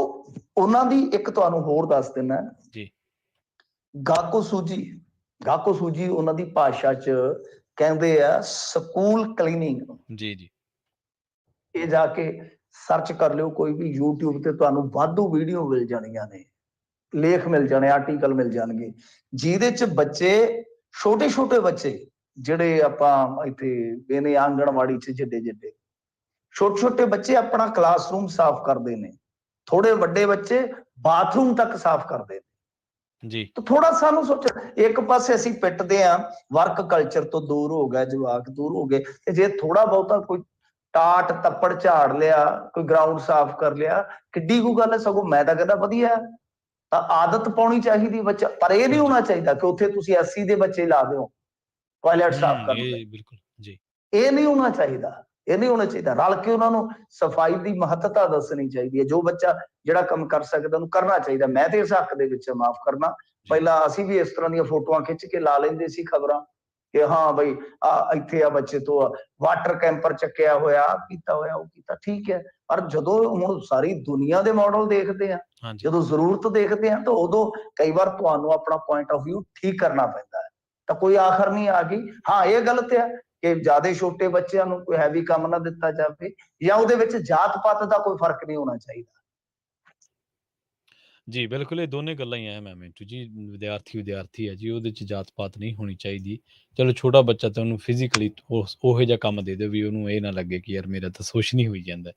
ਉਹਨਾਂ ਦੀ ਇੱਕ ਤੁਹਾਨੂੰ ਹੋਰ ਦੱਸ ਦਿੰਦਾ ਜੀ, ਗਾਕੋ ਸੂਜੀ ਉਹਨਾਂ ਦੀ ਭਾਸ਼ਾ ਚ ਕਹਿੰਦੇ ਆ ਸਕੂਲ ਕਲੀਨਿੰਗ। ਜੀ ਇਹ ਜਾ ਕੇ ਸਰਚ ਕਰ ਲਿਓ, ਕੋਈ ਵੀ YouTube ਤੇ ਤੁਹਾਨੂੰ ਵਾਧੂ ਵੀਡੀਓ ਮਿਲ ਜਾਣੀਆਂ ਨੇ, ਲੇਖ ਮਿਲ ਜਾਣੇ, ਆਰਟੀਕਲ ਮਿਲ ਜਾਣਗੇ, ਜਿਹਦੇ ਚ ਬੱਚੇ, ਛੋਟੇ ਬੱਚੇ ਜਿਹੜੇ ਆਪਾਂ ਇੱਥੇ ਬੇਨੇ ਆਂਗਣਵਾੜੀ ਚ ਜਿੱਡੇ ਛੋਟੇ ਬੱਚੇ ਆਪਣਾ ਕਲਾਸਰੂਮ ਸਾਫ਼ ਕਰਦੇ ਨੇ, ਥੋੜੇ ਵੱਡੇ ਬੱਚੇ ਬਾਥਰੂਮ ਤੱਕ ਸਾਫ਼ ਕਰਦੇ ਨੇ। ਜੀ ਤਾਂ ਥੋੜਾ ਸਾਨੂੰ ਸੋਚੋ, ਇੱਕ ਪਾਸੇ ਅਸੀਂ ਪਿੱਟਦੇ ਆ, ਵਰਕ ਕਲਚਰ ਤੋਂ ਦੂਰ ਹੋ ਗਿਆ, ਜਵਾਕ ਦੂਰ ਹੋ ਗਏ, ਤੇ ਜੇ ਥੋੜਾ ਬਹੁਤਾ ਕੋਈ ਟਾਟ ਤੱਪੜ ਝਾੜ ਲਿਆ, ਕੋਈ ਗਰਾਊਂਡ ਸਾਫ਼ ਕਰ ਲਿਆ, ਕਿੱਡੀ ਕੁ ਗੱਲ ਹੈ। ਸਗੋਂ ਮੈਂ ਤਾਂ ਕਹਿੰਦਾ ਵਧੀਆ, ਤਾਂ ਆਦਤ ਪਾਉਣੀ ਚਾਹੀਦੀ ਬੱਚਾ। ਪਰ ਇਹ ਨਹੀਂ ਹੋਣਾ ਚਾਹੀਦਾ ਕਿ ਉੱਥੇ ਤੁਸੀਂ 80 ਦੇ ਬੱਚੇ ਲਾ ਦਿਓ, ਟਾਇਲਟ ਸਾਫ਼ ਕਰਨ ਲਈ। ਇਹ ਬਿਲਕੁਲ ਜੀ। ਇਹ ਨਹੀਂ ਹੋਣਾ ਚਾਹੀਦਾ, ਇਹ ਨਹੀਂ ਹੋਣਾ ਚਾਹੀਦਾ। ਰਲ ਕੇ ਉਹਨਾਂ ਨੂੰ ਸਫਾਈ ਦੀ ਮਹੱਤਤਾ ਦੱਸਣੀ ਚਾਹੀਦੀ ਹੈ। ਜੋ ਬੱਚਾ ਜਿਹੜਾ ਕੰਮ ਕਰ ਸਕਦਾ ਉਹਨੂੰ ਕਰਨਾ ਚਾਹੀਦਾ। ਮੈਂ ਤੇ ਇਸ ਹੱਕ ਦੇ ਵਿੱਚ ਮਾਫ ਕਰਨਾ, ਪਹਿਲਾਂ ਅਸੀਂ ਵੀ ਇਸ ਤਰ੍ਹਾਂ ਦੀਆਂ ਫੋਟੋਆਂ ਖਿੱਚ ਕੇ ਲਾ ਲੈਂਦੇ ਸੀ ਖਬਰਾਂ ਕਿ ਹਾਂ ਬਈ ਇੱਥੇ ਆ ਬੱਚੇ ਤੋਂ ਵਾਟਰ ਕੈਂਪਰ ਚੱਕਿਆ ਹੋਇਆ, ਕੀਤਾ ਹੋਇਆ, ਉਹ ਕੀਤਾ, ਠੀਕ ਹੈ। ਪਰ ਜਦੋਂ ਹੁਣ ਸਾਰੀ ਦੁਨੀਆ ਦੇ ਮਾਡਲ ਦੇਖਦੇ ਆ, ਜਦੋਂ ਜ਼ਰੂਰਤ ਦੇਖਦੇ ਆ, ਤਾਂ ਉਦੋਂ ਕਈ ਵਾਰ ਤੁਹਾਨੂੰ ਆਪਣਾ ਪੁਆਇੰਟ ਆਫ ਵਿਊ ਠੀਕ ਕਰਨਾ ਪੈਂਦਾ ਹੈ। ਤਾਂ ਕੋਈ ਆਖਰ ਨਹੀਂ ਆ ਗਈ। ਹਾਂ, ਇਹ ਗਲਤ ਹੈ ਕਿ ਜ਼ਿਆਦਾ ਛੋਟੇ ਬੱਚਿਆਂ ਨੂੰ ਕੋਈ ਹੈਵੀ ਕੰਮ ਨਾ ਦਿੱਤਾ ਜਾਵੇ, ਜਾਂ ਉਹਦੇ ਵਿੱਚ ਜਾਤ ਪਾਤ ਦਾ ਕੋਈ ਫਰਕ ਨਹੀਂ ਹੋਣਾ ਚਾਹੀਦਾ। ਜੀ ਬਿਲਕੁਲ, ਇਹ ਦੋਨੇ ਗੱਲਾਂ ਹੀ ਅਹਿਮ ਹੈ ਮਿੰਟੂ ਜੀ। ਵਿਦਿਆਰਥੀ ਹੈ ਜੀ, ਉਹਦੇ 'ਚ ਜਾਤ ਪਾਤ ਨਹੀਂ ਹੋਣੀ ਚਾਹੀਦੀ। ਚਲੋ ਛੋਟਾ ਬੱਚਾ ਤਾਂ ਉਹਨੂੰ ਫਿਜ਼ੀਕਲੀ ਉਹੋ ਜਿਹਾ ਕੰਮ ਦੇ ਦਿਓ ਵੀ ਉਹਨੂੰ ਇਹ ਨਾ ਲੱਗੇ ਕਿ ਯਾਰ ਮੇਰਾ ਤਾਂ ਸ਼ੋਸ਼ਣ ਹੀ ਹੋਈ ਜਾਂਦਾ।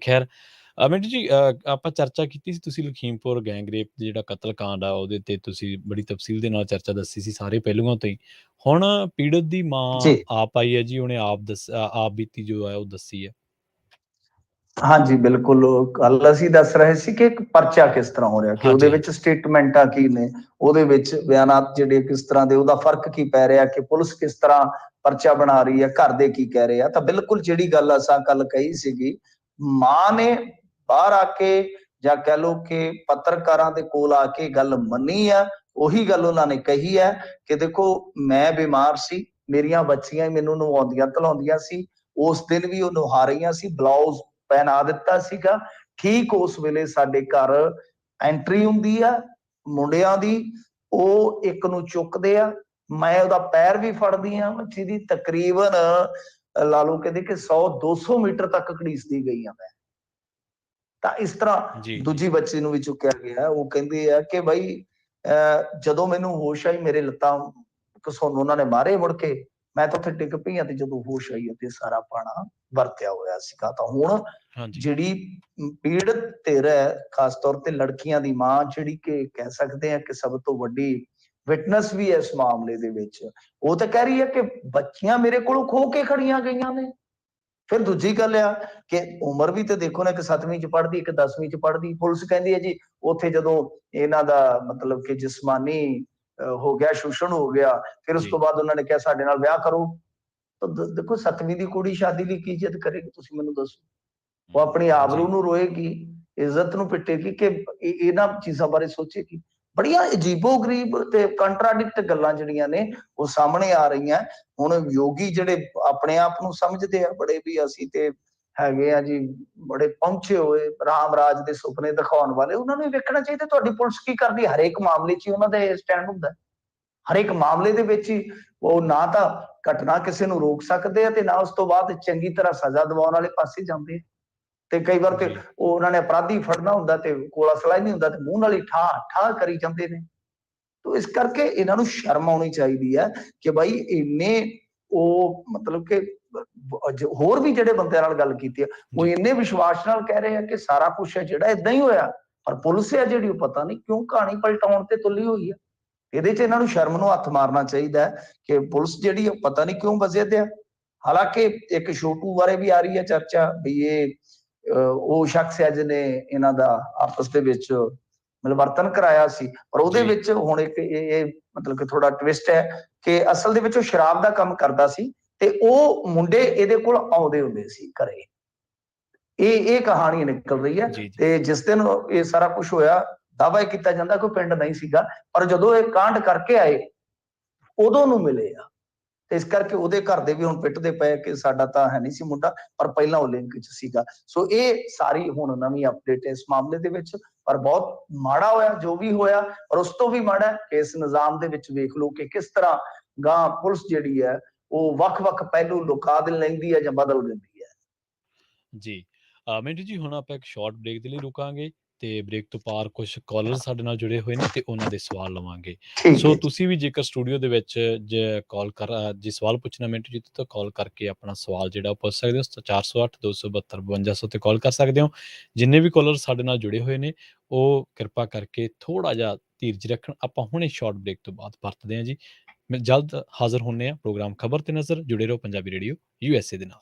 ਖੈਰ ਮਿੰਟੂ ਜੀ, ਆਪਾਂ ਚਰਚਾ ਕੀਤੀ ਸੀ, ਤੁਸੀਂ ਲਖੀਮਪੁਰ ਗੈਂਗਰੇਪ ਜਿਹੜਾ ਕਤਲकांड ਆ ਉਹਦੇ ਤੇ ਤੁਸੀਂ ਬੜੀ ਤਫਸੀਲ ਦੇ ਨਾਲ ਚਰਚਾ ਦੱਸੀ ਸੀ ਸਾਰੇ ਪਹਿਲੂਆਂ ਤੋਂ ਹੀ। ਹੁਣ ਪੀੜਤ ਦੀ ਮਾਂ ਆਪ ਆਈ ਹੈ ਜੀ, ਉਹਨੇ ਆਪ ਬੀਤੀ ਜੋ ਹੈ ਉਹ ਦੱਸੀ ਹੈ। ਹਾਂਜੀ ਬਿਲਕੁਲ, ਕੱਲ ਅਸੀਂ ਦੱਸ ਰਹੇ ਸੀ ਕਿ ਇੱਕ ਪਰਚਾ ਕਿਸ ਤਰ੍ਹਾਂ ਹੋ ਰਿਹਾ, ਕਿ ਉਹਦੇ ਵਿੱਚ ਸਟੇਟਮੈਂਟਾਂ ਕੀ ਨੇ, ਉਹਦੇ ਵਿੱਚ ਬਿਆਨਾਤ ਜਿਹੜੇ ਕਿਸ ਤਰ੍ਹਾਂ ਦੇ, ਉਹਦਾ ਫਰਕ ਕੀ ਪੈ ਰਿਹਾ, ਕਿ ਪੁਲਿਸ ਕਿਸ ਤਰ੍ਹਾਂ ਪਰਚਾ ਬਣਾ ਰਹੀ ਹੈ, ਘਰ ਦੇ ਕੀ ਕਹਿ ਰਹੇ ਆ। ਤਾਂ ਬਿਲਕੁਲ ਜਿਹੜੀ ਗੱਲ ਅਸਾਂ ਕੱਲ ਕਹੀ ਸੀਗੀ, ਮਾਂ ਨੇ ਬਾਹਰ ਆ ਕੇ ਜਾਂ ਕਹਿ ਲਓ ਕਿ ਪੱਤਰਕਾਰਾਂ ਦੇ ਕੋਲ ਆ ਕੇ ਗੱਲ ਮੰਨੀ ਆ। ਉਹੀ ਗੱਲ ਉਹਨਾਂ ਨੇ ਕਹੀ ਹੈ ਕਿ ਦੇਖੋ ਮੈਂ ਬਿਮਾਰ ਸੀ, ਮੇਰੀਆਂ ਬੱਚੀਆਂ ਮੈਨੂੰ ਨਵਾਉਂਦੀਆਂ ਧਲਾਉਂਦੀਆਂ ਸੀ, ਉਸ ਦਿਨ ਵੀ ਉਹ ਨਹਾ ਰਹੀਆਂ ਸੀ, ਬਲਾਊਜ਼ ਪਹਿਨਾ ਦਿੱਤਾ ਸੀਗਾ। ਠੀਕ ਉਸ ਵੇਲੇ ਸਾਡੇ ਘਰ ਐਂਟਰੀ ਹੁੰਦੀ ਆ ਮੁੰਡਿਆਂ ਦੀ, ਉਹ ਇੱਕ ਨੂੰ ਚੁੱਕਦੇ ਆ, ਮੈਂ ਉਹਦਾ ਪੈਰ ਵੀ ਫੜਦੀ ਆ, ਜਿਹਦੀ ਤਕਰੀਬਨ ਲਾ ਲਓ ਕਹਿੰਦੇ ਕਿ 100-200 ਮੀਟਰ ਤੱਕ ਘੜੀਸਦੀ ਗਈ ਆ ਮੈਂ। ਤਾਂ ਇਸ ਤਰ੍ਹਾਂ ਦੂਜੀ ਬੱਚੀ ਨੂੰ ਵੀ ਚੁੱਕਿਆ ਗਿਆ। ਉਹ ਕਹਿੰਦੇ ਆ ਕਿ ਬਈ ਜਦੋਂ ਮੈਨੂੰ ਹੋਸ਼ ਆਈ, ਮੇਰੇ ਲੱਤਾਂ ਘਸੋਨ ਉਹਨਾਂ ਨੇ ਮਾਰੇ, ਮੁੜ ਕੇ ਮੈਂ ਤਾਂ ਉੱਥੇ ਡਿੱਗ ਪਈ ਆ, ਤੇ ਜਦੋਂ ਹੋਸ਼ ਆਈ ਤੇ ਸਾਰਾ ਪਾਣਾ ਵਰਤਿਆ ਹੋਇਆ ਸੀਗਾ। ਤਾਂ ਹੁਣ ਜਿਹੜੀ ਪੀੜਤ ਧਿਰ ਹੈ, ਖਾਸ ਤੌਰ ਤੇ ਲੜਕੀਆਂ ਦੀ ਮਾਂ, ਜਿਹੜੀ ਕਿ ਕਹਿ ਸਕਦੇ ਆ ਕਿ ਸਭ ਤੋਂ ਵੱਡੀ ਵਿਟਨੈਸ ਵੀ ਹੈ ਇਸ ਮਾਮਲੇ ਦੇ ਵਿੱਚ, ਉਹ ਤਾਂ ਕਹਿ ਰਹੀ ਹੈ ਕਿ ਬੱਚੀਆਂ ਮੇਰੇ ਕੋਲੋਂ ਖੋ ਕੇ ਖੜੀਆਂ ਗਈਆਂ ਨੇ। ਫਿਰ ਦੂਜੀ ਗੱਲ ਆ ਕਿ ਉਮਰ ਵੀ ਤੇ ਦੇਖੋ ਨਾ, ਇੱਕ 7ਵੀਂ ਚ ਪੜ੍ਹਦੀ, ਇੱਕ 10ਵੀਂ ਚ ਪੜ੍ਹਦੀ। ਪੁਲਿਸ ਕਹਿੰਦੀ ਹੈ ਜੀ ਉੱਥੇ ਜਦੋਂ ਇਹਨਾਂ ਦਾ ਮਤਲਬ ਕਿ ਜਿਸਮਾਨੀ ਹੋ ਗਿਆ, ਸ਼ੋਸ਼ਣ ਹੋ ਗਿਆ, ਫਿਰ ਉਸ ਤੋਂ ਬਾਅਦ ਉਹਨਾਂ ਨੇ ਕਿਹਾ ਸਾਡੇ ਨਾਲ ਵਿਆਹ ਕਰੋ। ਤਾਂ ਦੇਖੋ 7ਵੀਂ ਦੀ ਕੁੜੀ ਸ਼ਾਦੀ ਲਈ ਕੀ ਜਿੱਦ ਕਰੇਗੀ, ਤੁਸੀਂ ਮੈਨੂੰ ਦੱਸੋ। ਉਹ ਆਪਣੀ ਆਬਰੂ ਨੂੰ ਰੋਏਗੀ, ਇੱਜ਼ਤ ਨੂੰ ਪਿੱਟੇਗੀ, ਕਿ ਇਹਨਾਂ ਚੀਜ਼ਾਂ ਬਾਰੇ ਸੋਚੇਗੀ। ਬੜੀਆਂ ਅਜੀਬੋ-ਗਰੀਬ ਤੇ ਕੰਟਰਾਡਿਕਟ ਗੱਲਾਂ ਜਿਹੜੀਆਂ ਨੇ ਉਹ ਸਾਹਮਣੇ ਆ ਰਹੀਆਂ। ਹੁਣ ਯੋਗੀ ਜਿਹੜੇ ਆਪਣੇ ਆਪ ਨੂੰ ਸਮਝਦੇ ਆ ਬੜੇ ਵੀ ਅਸੀਂ ਤੇ ਹੈਗੇ ਆ ਜੀ, ਬੜੇ ਪਹੁੰਚੇ ਹੋਏ ਰਾਮ ਰਾਜ ਦੇ ਸੁਪਨੇ ਦਿਖਾਉਣ ਵਾਲੇ, ਉਹਨਾਂ ਨੂੰ ਵੇਖਣਾ ਚਾਹੀਦਾ ਤੁਹਾਡੀ ਪੁਲਿਸ ਕੀ ਕਰਦੀ। ਹਰੇਕ ਮਾਮਲੇ 'ਚ ਹੀ ਉਹਨਾਂ ਦਾ ਸਟੈਂਡ ਹੁੰਦਾ, ਹਰੇਕ ਮਾਮਲੇ ਦੇ ਵਿੱਚ ਹੀ ਉਹ ਨਾ ਤਾਂ ਘਟਨਾ ਕਿਸੇ ਨੂੰ ਰੋਕ ਸਕਦੇ ਆ, ਤੇ ਨਾ ਉਸ ਤੋਂ ਬਾਅਦ ਚੰਗੀ ਤਰ੍ਹਾਂ ਸਜ਼ਾ ਦਿਵਾਉਣ ਵਾਲੇ ਪਾਸੇ ਜਾਂਦੇ। ਤੇ ਕਈ ਵਾਰ ਤੇ ਉਹ ਉਹਨਾਂ ਨੇ ਅਪਰਾਧੀ ਫੜਨਾ ਹੁੰਦਾ ਤੇ ਕੋਲਾ ਸਲਾਈ ਨਹੀਂ ਹੁੰਦਾ, ਤੇ ਮੂੰਹ ਨਾਲ ਹੀ ਠਾਹ ਕਰੀ ਜਾਂਦੇ ਨੇ। ਤੋ ਇਸ ਕਰਕੇ ਇਹਨਾਂ ਨੂੰ ਸ਼ਰਮ ਆਉਣੀ ਚਾਹੀਦੀ ਹੈ ਕਿ ਬਾਈ ਇੰਨੇ ਉਹ ਮਤਲਬ ਕਿ ਹੋਰ ਵੀ ਜਿਹੜੇ ਬੰਦਿਆਂ ਨਾਲ ਗੱਲ ਕੀਤੀ ਹੈ, ਉਹ ਇੰਨੇ ਵਿਸ਼ਵਾਸ ਨਾਲ ਕਹਿ ਰਹੇ ਆ ਕਿ ਸਾਰਾ ਕੁਛ ਹੈ ਜਿਹੜਾ ਏਦਾਂ ਹੀ ਹੋਇਆ, ਪਰ ਪੁਲਿਸ ਹੈ ਜਿਹੜੀ ਉਹ ਪਤਾ ਨਹੀਂ ਕਿਉਂ ਕਹਾਣੀ ਪਲਟਾਉਣ ਤੇ ਤੁੱਲੀ ਹੋਈ ਹੈ। ਇਹਦੇ 'ਚ ਇਹਨਾਂ ਨੂੰ ਸ਼ਰਮ ਨੂੰ ਹੱਥ ਮਾਰਨਾ ਚਾਹੀਦਾ ਹੈ ਕਿ ਪੁਲਿਸ ਜਿਹੜੀ ਉਹ ਪਤਾ ਨਹੀਂ ਕਿਉਂ ਵਜੇ ਆ। ਹਾਲਾਂਕਿ ਇੱਕ ਛੋਟੂ ਬਾਰੇ ਵੀ ਆ ਰਹੀ ਹੈ ਚਰਚਾ ਵੀ ਇਹ ਉਹ ਸ਼ਖਸ ਹੈ ਜਿਹਨੇ ਇਹਨਾਂ ਦਾ ਆਪਸ ਦੇ ਵਿੱਚ ਮਿਲਵਰਤਨ ਕਰਾਇਆ ਸੀ, ਪਰ ਉਹਦੇ ਵਿੱਚ ਹੁਣ ਇੱਕ ਇਹ ਮਤਲਬ ਕਿ ਥੋੜਾ ਟਵਿਸਟ ਹੈ ਕਿ ਅਸਲ ਦੇ ਵਿੱਚ ਉਹ ਸ਼ਰਾਬ ਦਾ ਕੰਮ ਕਰਦਾ ਸੀ, ਤੇ ਉਹ ਮੁੰਡੇ ਇਹਦੇ ਕੋਲ ਆਉਂਦੇ ਹੁੰਦੇ ਸੀ ਘਰੇ। ਇਹ ਕਹਾਣੀ ਨਿਕਲ ਰਹੀ ਹੈ। ਤੇ ਜਿਸ ਦਿਨ ਇਹ ਸਾਰਾ ਕੁਝ ਹੋਇਆ, ਦਾਅਵਾ ਇਹ ਕੀਤਾ ਜਾਂਦਾ ਕੋਈ ਪਿੰਡ ਨਹੀਂ ਸੀਗਾ, ਪਰ ਜਦੋਂ ਇਹ ਕਾਂਡ ਕਰਕੇ ਆਏ ਉਦੋਂ ਨੂੰ ਮਿਲੇ ਆ। ਤੇ ਇਸ ਕਰਕੇ ਉਹਦੇ ਘਰ ਦੇ ਵੀ ਹੁਣ ਪਿੱਟਦੇ ਪਏ ਕਿ ਸਾਡਾ ਤਾਂ ਹੈ ਨਹੀਂ ਸੀ ਮੁੰਡਾ, ਪਰ ਪਹਿਲਾਂ ਉਹ ਲਿੰਕ 'ਚ ਸੀਗਾ। ਸੋ ਇਹ ਸਾਰੀ ਹੁਣ ਨਵੀਂ ਅਪਡੇਟ ਹੈ ਇਸ ਮਾਮਲੇ ਦੇ ਵਿੱਚ। ਪਰ ਬਹੁਤ ਮਾੜਾ ਹੋਇਆ ਜੋ ਵੀ ਹੋਇਆ, ਔਰ ਉਸ ਤੋਂ ਵੀ ਮਾੜਾ ਕਿ ਇਸ ਨਿਜ਼ਾਮ ਦੇ ਵਿੱਚ ਵੇਖ ਲਓ ਕਿ ਕਿਸ ਤਰ੍ਹਾਂ ਗਾਂ ਪੁਲਿਸ ਜਿਹੜੀ ਹੈ ਉਹ ਵੱਖ-ਵੱਖ ਪਹਿਲੂ ਲੁਕਾ ਲੈਂਦੀ ਹੈ ਜਾਂ ਬਦਲ ਦਿੰਦੀ ਹੈ। ਜੀ ਮਿੰਟੂ ਜੀ, ਹੁਣ ਆਪਾਂ ਇੱਕ ਸ਼ਾਰਟ ਬ੍ਰੇਕ ਦੇ ਲਈ ਰੁਕਾਂਗੇ, ਤੇ ਬ੍ਰੇਕ ਤੋਂ ਪਾਰ ਕੁਝ ਕਾਲਰ ਸਾਡੇ ਨਾਲ ਜੁੜੇ ਹੋਏ ਨੇ ਤੇ ਉਹਨਾਂ ਦੇ ਸਵਾਲ ਲਵਾਂਗੇ। ਸੋ ਤੁਸੀਂ ਵੀ ਜੇਕਰ ਸਟੂਡੀਓ ਦੇ ਵਿੱਚ ਜੇ ਸਵਾਲ ਪੁੱਛਣਾ ਮਿੰਟੂ ਜੀ ਤਾਂ ਕਾਲ ਕਰਕੇ ਆਪਣਾ ਸਵਾਲ ਜਿਹੜਾ ਉਹ ਪੁੱਛ ਸਕਦੇ ਹੋ। 408-272-5200 ਤੇ ਕਾਲ ਕਰ ਸਕਦੇ ਹੋ। ਜਿੰਨੇ ਵੀ ਕਾਲਰ ਸਾਡੇ ਨਾਲ ਜੁੜੇ ਹੋਏ ਨੇ ਉਹ ਕਿਰਪਾ ਕਰਕੇ ਥੋੜਾ ਜਿਹਾ ਧੀਰਜ ਰੱਖਣ। ਆਪਾਂ ਹੁਣੇ ਸ਼ਾਰਟ ਬ੍ਰੇਕ ਤੋਂ ਬਾਅਦ ਪਰਤਦੇ ਹਾਂ ਜੀ। ਮੈਂ ਜਲਦ ਹਾਜ਼ਰ ਹੁੰਨੇ ਆ ਪ੍ਰੋਗਰਾਮ ਖਬਰ ਤੇ ਨਜ਼ਰ। ਜੁੜੇ ਰਹੋ ਪੰਜਾਬੀ ਰੇਡੀਓ USA ਦੇ ਨਾਲ।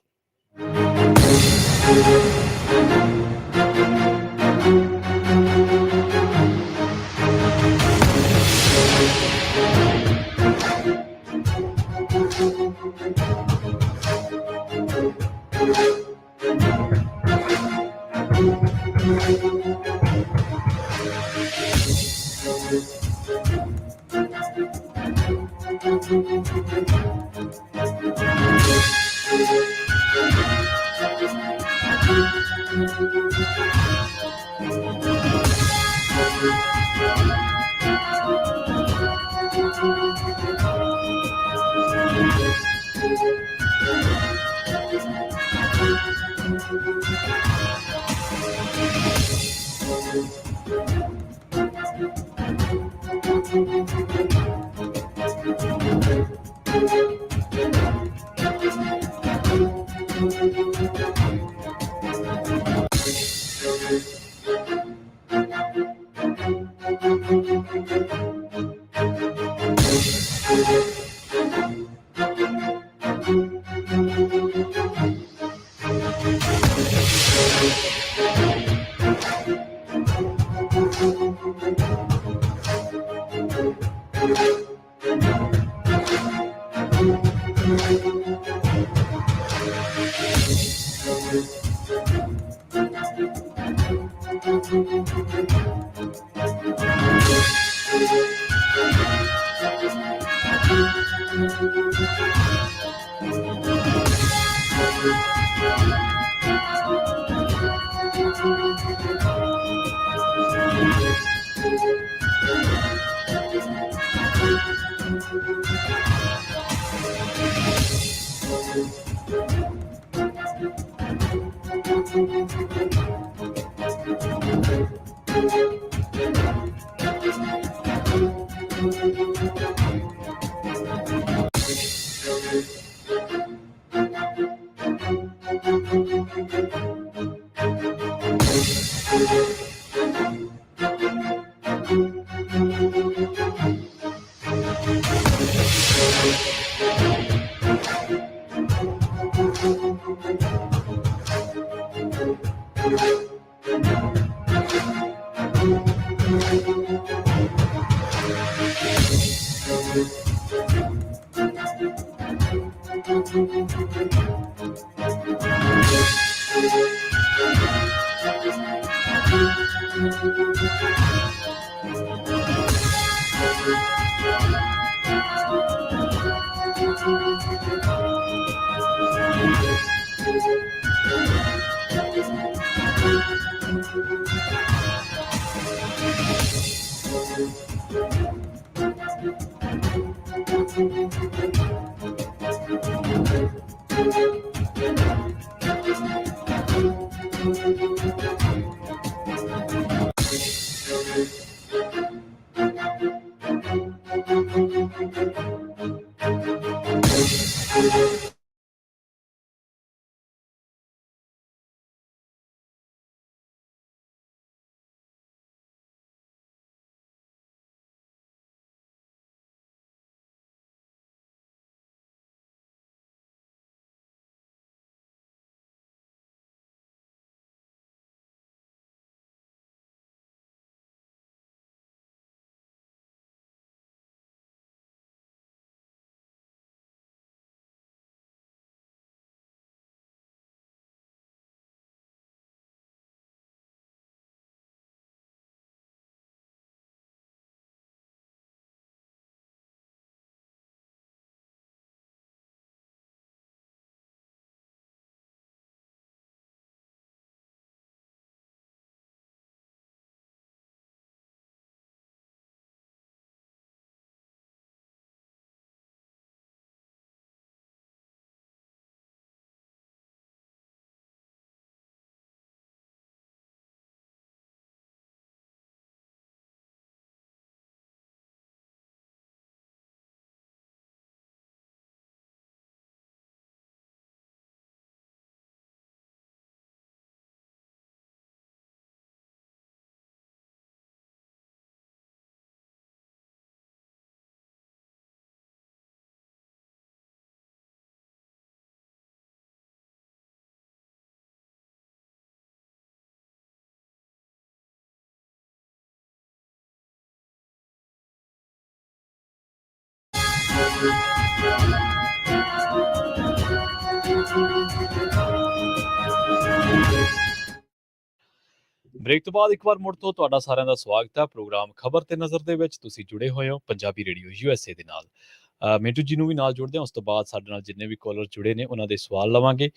ਬ੍ਰੇਕ ਤੋਂ ਬਾਅਦ ਇੱਕ ਵਾਰ ਮੁੜ ਤੋਂ ਤੁਹਾਡਾ ਸਾਰਿਆਂ ਦਾ ਸਵਾਗਤ ਹੈ ਪ੍ਰੋਗਰਾਮ ਖਬਰ ਤੇ ਨਜ਼ਰ ਦੇ ਵਿੱਚ। ਤੁਸੀਂ ਜੁੜੇ ਹੋਏ ਹੋ ਪੰਜਾਬੀ ਰੇਡੀਓ USA ਦੇ ਨਾਲ। ਮਿੰਟੂ ਜੀ ਨੂੰ ਵੀ ਨਾਲ ਜੁੜਦੇ ਹਾਂ। ਉਸ ਤੋਂ ਬਾਅਦ ਸਾਡੇ ਨਾਲ ਜਿੰਨੇ ਵੀ ਕਾਲਰ ਜੁੜੇ ਨੇ ਉਹਨਾਂ ਦੇ ਸਵਾਲ ਲਵਾਂਗੇ।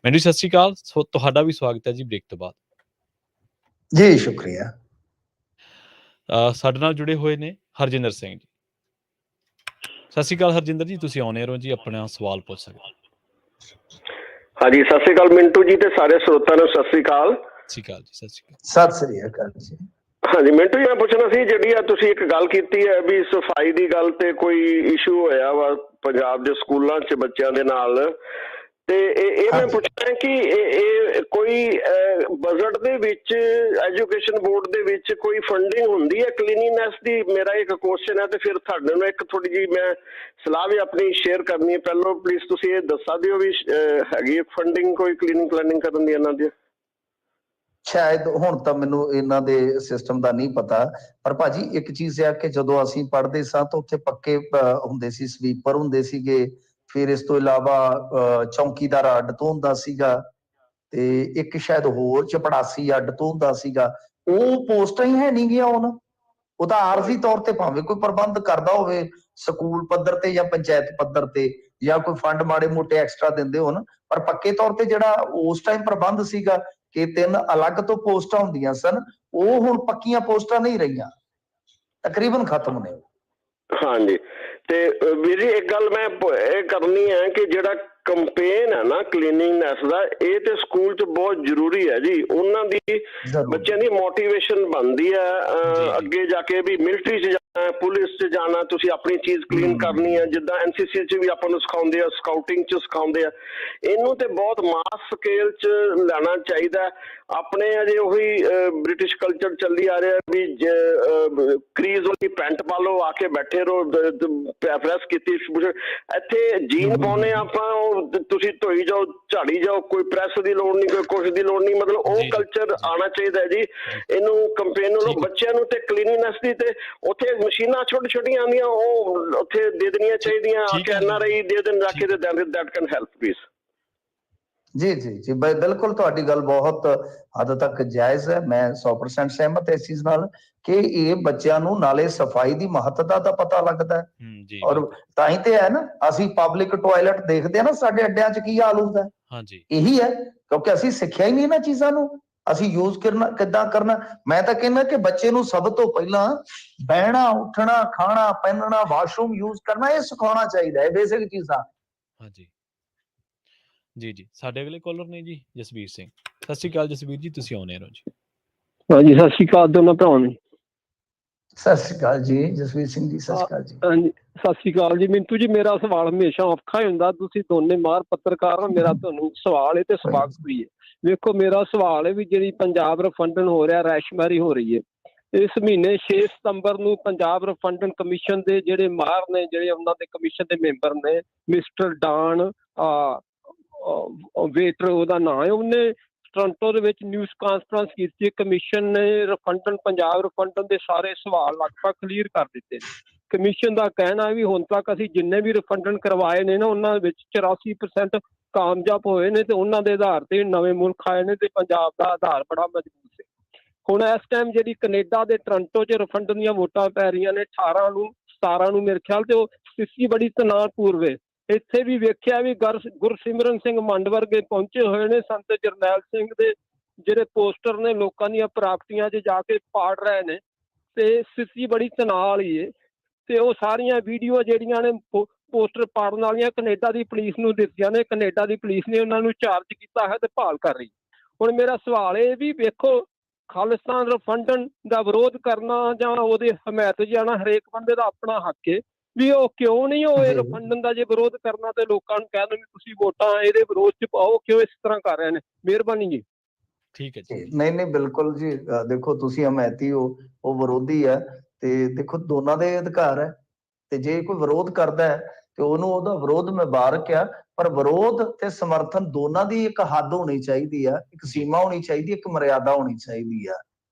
ਮਿੰਟੂ ਸਤਿ ਸ਼੍ਰੀ ਅਕਾਲ। ਤੁਹਾਡਾ ਵੀ ਸਵਾਗਤ ਹੈ ਜੀ ਬ੍ਰੇਕ ਤੋਂ ਬਾਅਦ। ਜੀ ਸ਼ੁਕਰੀਆ। ਸਾਡੇ ਨਾਲ ਜੁੜੇ ਹੋਏ ਨੇ ਹਰਜਿੰਦਰ ਸਿੰਘ ਜੀ। ਸਤਿ ਸ਼੍ਰੀ ਅਕਾਲ ਹਰਜਿੰਦਰ ਜੀ, ਤੁਸੀਂ ਆਉਣੇ ਰਹੋ ਜੀ, ਆਪਣਾ ਸਵਾਲ ਪੁੱਛ ਸਕਦੇ। ਹਾਂਜੀ, ਸਤਿ ਸ੍ਰੀ ਅਕਾਲ ਮਿੰਟੂ ਜੀ ਤੇ ਸਾਰੇ ਸਰੋਤਿਆਂ ਨੂੰ ਸਤਿ ਸ੍ਰੀ ਅਕਾਲ। ਸਤਿ ਸ੍ਰੀ ਅਕਾਲ ਜੀ। ਹਾਂਜੀ ਮਿੰਟੂ ਜੀ, ਮੈਂ ਪੁੱਛਣਾ ਸੀ, ਜਿਹੜੀ ਆ ਤੁਸੀਂ ਇੱਕ ਗੱਲ ਕੀਤੀ ਹੈ ਵੀ ਸਫਾਈ ਦੀ ਗੱਲ ਤੇ ਕੋਈ ਇਸ਼ੂ ਹੋਇਆ ਵਾ ਪੰਜਾਬ ਦੇ ਸਕੂਲਾਂ 'ਚ ਬੱਚਿਆਂ ਦੇ ਨਾਲ, ਤੇ ਇਹ ਮੈਂ ਪੁੱਛਣਾ ਕਿ ਇਹ ਕੋਈ ਬਜਟ ਦੇ ਵਿੱਚ ਐਜੂਕੇਸ਼ਨ ਬੋਰਡ ਦੇ ਵਿੱਚ ਕੋਈ ਫੰਡਿੰਗ ਹੁੰਦੀ ਹੈ ਕਲੀਨਿੰਗਨੈਸ ਦੀ? ਮੇਰਾ ਇੱਕ ਕੁਐਸਚਨ ਹੈ, ਤੇ ਫਿਰ ਤੁਹਾਡੇ ਨੂੰ ਇੱਕ ਥੋੜੀ ਜਿਹੀ ਮੈਂ ਸਲਾਹ ਵੀ ਆਪਣੀ ਸ਼ੇਅਰ ਕਰਨੀ ਹੈ। ਪਹਿਲਾਂ ਪਲੀਜ਼ ਤੁਸੀਂ ਇਹ ਦੱਸਾ ਦਿਓ ਵੀ ਹੈਗੀ ਫੰਡਿੰਗ ਕੋਈ ਕਲੀਨਿੰਗ ਕਰਨ ਦੀ ਇਹਨਾਂ ਦੀ? ਸ਼ਾਇਦ ਹੁਣ ਤਾਂ ਮੈਨੂੰ ਇਹਨਾਂ ਦੇ ਸਿਸਟਮ ਦਾ ਨਹੀਂ ਪਤਾ, ਪਰ ਭਾਜੀ ਇੱਕ ਚੀਜ਼ ਹੈ ਕਿ ਜਦੋਂ ਅਸੀਂ ਪੜ੍ਹਦੇ ਸਾਂ ਤਾਂ ਉੱਥੇ ਪੱਕੇ ਹੁੰਦੇ ਸੀ, ਸਵੀਪਰ ਹੁੰਦੇ ਸੀਗੇ, ਫਿਰ ਇਸ ਤੋਂ ਇਲਾਵਾ ਚੌਂਕੀਦਾਰ ਅੱਡ ਤੋਂ ਹੁੰਦਾ ਸੀਗਾ, ਤੇ ਇੱਕ ਸ਼ਾਇਦ ਹੋਰ ਚਪੜਾਸੀ ਅੱਡ ਤੋਂ ਹੁੰਦਾ ਸੀਗਾ। ਉਹ ਪੋਸਟਾਂ ਹੀ ਹੈ ਨਹੀਂ ਗੀਆਂ ਹੁਣ। ਉਹਦਾ ਆਰਜ਼ੀ ਤੌਰ ਤੇ ਭਾਵੇਂ ਕੋਈ ਪ੍ਰਬੰਧ ਕਰਦਾ ਹੋਵੇ ਸਕੂਲ ਪੱਧਰ ਤੇ ਜਾਂ ਪੰਚਾਇਤ ਪੱਧਰ ਤੇ, ਜਾਂ ਕੋਈ ਫੰਡ ਮਾੜੇ ਮੋਟੇ ਐਕਸਟਰਾ ਦਿੰਦੇ ਹੋਣ, ਪਰ ਪੱਕੇ ਤੌਰ ਤੇ ਜਿਹੜਾ ਉਸ ਟਾਈਮ ਪ੍ਰਬੰਧ ਸੀਗਾ ਕਿ 3 ਅਲੱਗ ਤੋਂ ਪੋਸਟਾਂ ਹੁੰਦੀਆਂ ਸਨ, ਉਹ ਹੁਣ ਪੱਕੀਆਂ ਪੋਸਟਾਂ ਨਹੀਂ ਰਹੀਆਂ, ਤਕਰੀਬਨ ਖਤਮ ਨੇ। ਹਾਂਜੀ, ਤੇ ਵੀਰ ਜੀ ਇੱਕ ਗੱਲ ਮੈਂ ਇਹ ਕਰਨੀ ਹੈ ਕਿ ਜਿਹੜਾ ਕੰਪੇਨ ਹੈ ਨਾ ਕਲੀਨਿੰਗਨੈਸ ਦਾ, ਇਹ ਤੇ ਸਕੂਲ 'ਚ ਬਹੁਤ ਜ਼ਰੂਰੀ ਹੈ ਜੀ। ਉਹਨਾਂ ਦੀ ਬੱਚਿਆਂ ਦੀ ਮੋਟੀਵੇਸ਼ਨ ਬਣਦੀ ਹੈ ਅੱਗੇ ਜਾ ਕੇ ਵੀ ਮਿਲਟਰੀ 'ਚ ਜਾਣਾ, ਪੁਲਿਸ 'ਚ ਜਾਣਾ, ਤੁਸੀਂ ਆਪਣੀ ਚੀਜ਼ ਕਲੀਨ ਕਰਨੀ ਹੈ। ਜਿੱਦਾਂ NCC 'ਚ ਵੀ ਆਪਾਂ ਨੂੰ ਸਿਖਾਉਂਦੇ ਆ, ਸਕਾਊਟਿੰਗ 'ਚ ਸਿਖਾਉਂਦੇ ਆ। ਇਹਨੂੰ ਤੇ ਬਹੁਤ ਮਾਸ ਸਕੇਲ 'ਚ ਲੈਣਾ ਚਾਹੀਦਾ। ਆਪਣੇ ਅਜੇ ਉਹੀ ਬ੍ਰਿਟਿਸ਼ ਕਲਚਰ ਚੱਲੀ ਆ ਰਿਹਾ ਵੀ ਕਰੀਜ਼ ਵਾਲੀ ਪੈਂਟ ਪਾ ਲਓ, ਆ ਕੇ ਬੈਠੇ ਰਹੋ, ਪ੍ਰੈਸ ਕੀਤੀ। ਇੱਥੇ ਜੀਨ ਪਾਉਨੇ ਆਪਾਂ, ਉਹ ਤੁਸੀਂ ਧੋਈ ਜਾਓ, ਝਾੜੀ ਜਾਓ, ਕੋਈ ਪ੍ਰੈਸ ਦੀ ਲੋੜ ਨਹੀਂ, ਕੋਈ ਕੁਛ ਦੀ ਲੋੜ ਨਹੀਂ। ਮਤਲਬ ਉਹ ਕਲਚਰ ਆਉਣਾ ਚਾਹੀਦਾ ਜੀ। ਇਹਨੂੰ ਕੰਪੇਨ ਨੂੰ ਬੱਚਿਆਂ ਨੂੰ ਤੇ ਕਲੀਨਿੰਗਨੈਸ ਦੀ, ਤੇ ਉੱਥੇ ਮਸ਼ੀਨਾਂ ਛੋਟੀ ਛੋਟੀਆਂ ਆਉਂਦੀਆਂ, ਉਹ ਉੱਥੇ ਦੇ ਦੇਣੀਆਂ ਚਾਹੀਦੀਆਂ। ਆ ਕੇ NRI ਦੇ ਦੇਣ ਜਾ ਕੇ, ਦੈਟ ਕੈਨ ਹੈਲਪ ਪਲੀਜ਼। ਜੀ ਜੀ ਜੀ, ਬਿਲਕੁਲ ਤੁਹਾਡੀ ਗੱਲ ਬਹੁਤ ਹੱਦ ਤੱਕ ਜਾਇਜ਼ ਹੈ। ਮੈਂ 100% ਸਹਿਮਤ ਇਸ ਚੀਜ਼ ਨਾਲ ਕਿ ਇਹ ਬੱਚਿਆਂ ਨੂੰ ਨਾਲੇ ਸਫਾਈ ਦੀ ਮਹੱਤਤਾ ਦਾ ਪਤਾ ਲੱਗਦਾ ਹੈ, ਔਰ ਤਾਂ ਹੀ ਤੇ ਹੈ ਨਾ, ਅਸੀਂ ਪਬਲਿਕ ਟਾਇਲਟ ਦੇਖਦੇ ਆ ਨਾ ਸਾਡੇ ਅੱਡਿਆਂ 'ਚ ਕੀ ਹਾਲ ਹੁੰਦਾ। ਇਹੀ ਹੈ, ਕਿਉਂਕਿ ਅਸੀਂ ਸਿੱਖਿਆ ਹੀ ਨਹੀਂ ਇਹਨਾਂ ਚੀਜ਼ਾਂ ਨੂੰ, ਅਸੀਂ ਯੂਜ਼ ਕਰਨਾ ਕਿੱਦਾਂ ਕਰਨਾ। ਮੈਂ ਤਾਂ ਕਹਿੰਦਾ ਕਿ ਬੱਚੇ ਨੂੰ ਸਭ ਤੋਂ ਪਹਿਲਾਂ ਬਹਿਣਾ, ਉੱਠਣਾ, ਖਾਣਾ, ਪਹਿਨਣਾ, ਵਾਸ਼ਰੂਮ ਯੂਜ਼ ਕਰਨਾ, ਇਹ ਸਿਖਾਉਣਾ ਚਾਹੀਦਾ ਹੈ, ਬੇਸਿਕ ਚੀਜ਼ਾਂ। ਹਾਂਜੀ ਜੀ, ਸਾਡੇ ਅਗਲੇ ਕਾਲਰ ਨੇ ਜੀ ਜਸਵੀਰ ਸਿੰਘ। ਸਤਿ ਸ਼੍ਰੀ ਅਕਾਲ ਜਸਵੀਰ ਜੀ, ਤੁਸੀਂ ਆਉਣੇ ਰਹੋ ਜੀ। ਹਾਂਜੀ, ਸਤਿ ਸ਼੍ਰੀ ਅਕਾਲ ਦੋਨਾਂ ਭਰਾਵਾਂ ਨੂੰ। ਸਤਿ ਸ਼੍ਰੀ ਅਕਾਲ ਜੀ ਜਸਵੀਰ ਸਿੰਘ ਜੀ। ਸਤਿ ਸ਼੍ਰੀ ਅਕਾਲ ਜੀ। ਹਾਂਜੀ, ਸਤਿ ਸ਼੍ਰੀ ਅਕਾਲ ਜੀ। ਮਿੰਟੂ ਜੀ, ਮੇਰਾ ਸਵਾਲ ਹਮੇਸ਼ਾ ਔਖਾ ਹੀ ਹੁੰਦਾ, ਤੁਸੀਂ ਦੋਨੇ ਮਾਹਰ ਪੱਤਰਕਾਰ ਹੋ। ਮੇਰਾ ਤੁਹਾਨੂੰ ਸਵਾਲ ਹੈ ਤੇ ਸਵਾਗਤ ਵੀ ਹੈ। ਵੇਖੋ, ਮੇਰਾ ਸਵਾਲ ਹੈ ਵੀ ਜਿਹੜੀ ਪੰਜਾਬ ਰਿਫੰਡਨ ਹੋ ਰਿਹਾ, ਰੈਸ਼ਮਾਰੀ ਹੋ ਰਹੀ ਹੈ। ਇਸ ਮਹੀਨੇ 6 ਸਤੰਬਰ ਨੂੰ ਪੰਜਾਬ ਰਿਫੰਡਨ ਕਮਿਸ਼ਨ ਦੇ ਜਿਹੜੇ ਮਾਹਰ ਨੇ, ਜਿਹੜੇ ਉਹਨਾਂ ਦੇ ਕਮਿਸ਼ਨ ਦੇ ਮੈਂਬਰ ਨੇ, ਮਿਸਟਰ ਡਾਨ ਵੇਟਰ ਉਹਦਾ ਨਾਂ ਹੈ, ਉਹਨੇ ਟੋਰਾਂਟੋ ਦੇ ਵਿੱਚ ਨਿਊਜ਼ ਕਾਨਫਰੰਸ ਕੀਤੀ। ਕਮਿਸ਼ਨ ਨੇ ਰਿਫੰਡਨ, ਪੰਜਾਬ ਰਿਫੰਡਨ ਦੇ ਸਾਰੇ ਸਵਾਲ ਲਗਭਗ ਕਲੀਅਰ ਕਰ ਦਿੱਤੇ ਨੇ। ਕਮਿਸ਼ਨ ਦਾ ਕਹਿਣਾ ਹੈ ਵੀ ਹੁਣ ਤੱਕ ਅਸੀਂ ਜਿੰਨੇ ਵੀ ਰਿਫੰਡਨ ਕਰਵਾਏ ਨੇ ਨਾ, ਉਹਨਾਂ ਵਿੱਚ 84% ਕਾਮਯਾਬ ਹੋਏ ਨੇ, ਤੇ ਉਹਨਾਂ ਦੇ ਆਧਾਰ ਤੇ ਨਵੇਂ ਮੁਲਕ ਆਏ ਨੇ, ਤੇ ਪੰਜਾਬ ਦਾ ਆਧਾਰ ਬੜਾ ਮਜ਼ਬੂਤ ਹੈ। ਹੁਣ ਇਸ ਟਾਈਮ ਜਿਹੜੀ ਕੈਨੇਡਾ ਦੇ ਟੋਰਾਂਟੋ 'ਚ ਰਿਫੰਡਨ ਦੀਆਂ ਵੋਟਾਂ ਪੈ ਰਹੀਆਂ ਨੇ, 18 ਨੂੰ 17 ਨੂੰ ਮੇਰੇ ਖਿਆਲ, ਤੇ ਉਹ ਸਥਿਤੀ ਬੜੀ ਤਣਾਅਪੂਰਨ ਹੈ। ਇੱਥੇ ਵੀ ਵੇਖਿਆ ਵੀ ਗੁਰਸਿਮਰਨ ਸਿੰਘ ਮੰਡ ਵਰਗੇ ਪਹੁੰਚੇ ਹੋਏ ਨੇ, ਸੰਤ ਜਰਨੈਲ ਸਿੰਘ ਦੇ ਜਿਹੜੇ ਪੋਸਟਰ ਨੇ ਲੋਕਾਂ ਦੀਆਂ ਪ੍ਰਾਪਤੀਆਂ 'ਚ ਜਾ ਕੇ ਪਾੜ ਰਹੇ ਨੇ, ਤੇ ਸਥਿਤੀ ਬੜੀ ਤਣਾਅ ਵਾਲੀ ਹੈ। ਤੇ ਉਹ ਸਾਰੀਆਂ ਵੀਡੀਓ ਜਿਹੜੀਆਂ ਨੇ ਪੋਸਟਰ ਪਾੜਨ ਵਾਲੀਆਂ, ਕੈਨੇਡਾ ਦੀ ਪੁਲਿਸ ਨੂੰ ਦਿੱਤੀਆਂ ਨੇ। ਕੈਨੇਡਾ ਦੀ ਪੁਲਿਸ ਨੇ ਉਹਨਾਂ ਨੂੰ ਚਾਰਜ ਕੀਤਾ ਹੈ ਤੇ ਭਾਲ ਕਰ ਰਹੀ। ਹੁਣ ਮੇਰਾ ਸਵਾਲ ਇਹ ਵੀ, ਵੇਖੋ, ਖਾਲਿਸਤਾਨ ਰਿਫੰਡਨ ਦਾ ਵਿਰੋਧ ਕਰਨਾ ਜਾਂ ਉਹਦੀ ਹਮਾਇਤ ਜਾਣਾ ਹਰੇਕ ਬੰਦੇ ਦਾ ਆਪਣਾ ਹੱਕ ਹੈ, ਵੀ ਉਹ ਕਿਉਂ ਨਹੀਂ ਹੋਏ ਰਿਫੰਡਨ ਦਾ? ਜੇ ਵਿਰੋਧ ਕਰਨਾ ਤੇ ਲੋਕਾਂ ਨੂੰ ਕਹਿ ਦੇਣ ਤੁਸੀਂ ਵੋਟਾਂ ਇਹਦੇ ਵਿਰੋਧ 'ਚ ਪਾਓ, ਕਿਉਂ ਇਸ ਤਰ੍ਹਾਂ ਕਰ ਰਹੇ ਨੇ? ਮਿਹਰਬਾਨੀ ਜੀ। ਠੀਕ ਹੈ ਜੀ। ਨਹੀਂ ਬਿਲਕੁਲ ਜੀ, ਦੇਖੋ ਤੁਸੀਂ ਹਮਾਇਤੀ ਹੋ, ਉਹ ਵਿਰੋਧੀ ਹੈ, ਤੇ ਦੇਖੋ ਦੋਨਾਂ ਦੇ ਅਧਿਕਾਰ ਹੈ, ਤੇ ਜੇ ਕੋਈ ਵਿਰੋਧ ਕਰਦਾ ਹੈ ਤੇ ਉਹਨੂੰ ਉਹਦਾ ਵਿਰੋਧ ਮੁਬਾਰਕ ਆ, ਪਰ ਵਿਰੋਧ ਤੇ ਸਮਰਥਨ ਦੋਨਾਂ ਦੀ ਇੱਕ ਹੱਦ ਹੋਣੀ ਚਾਹੀਦੀ ਆ, ਇੱਕ ਸੀਮਾ ਹੋਣੀ ਚਾਹੀਦੀ, ਇੱਕ ਮਰਿਆਦਾ ਹੋਣੀ ਚਾਹੀਦੀ ਆ।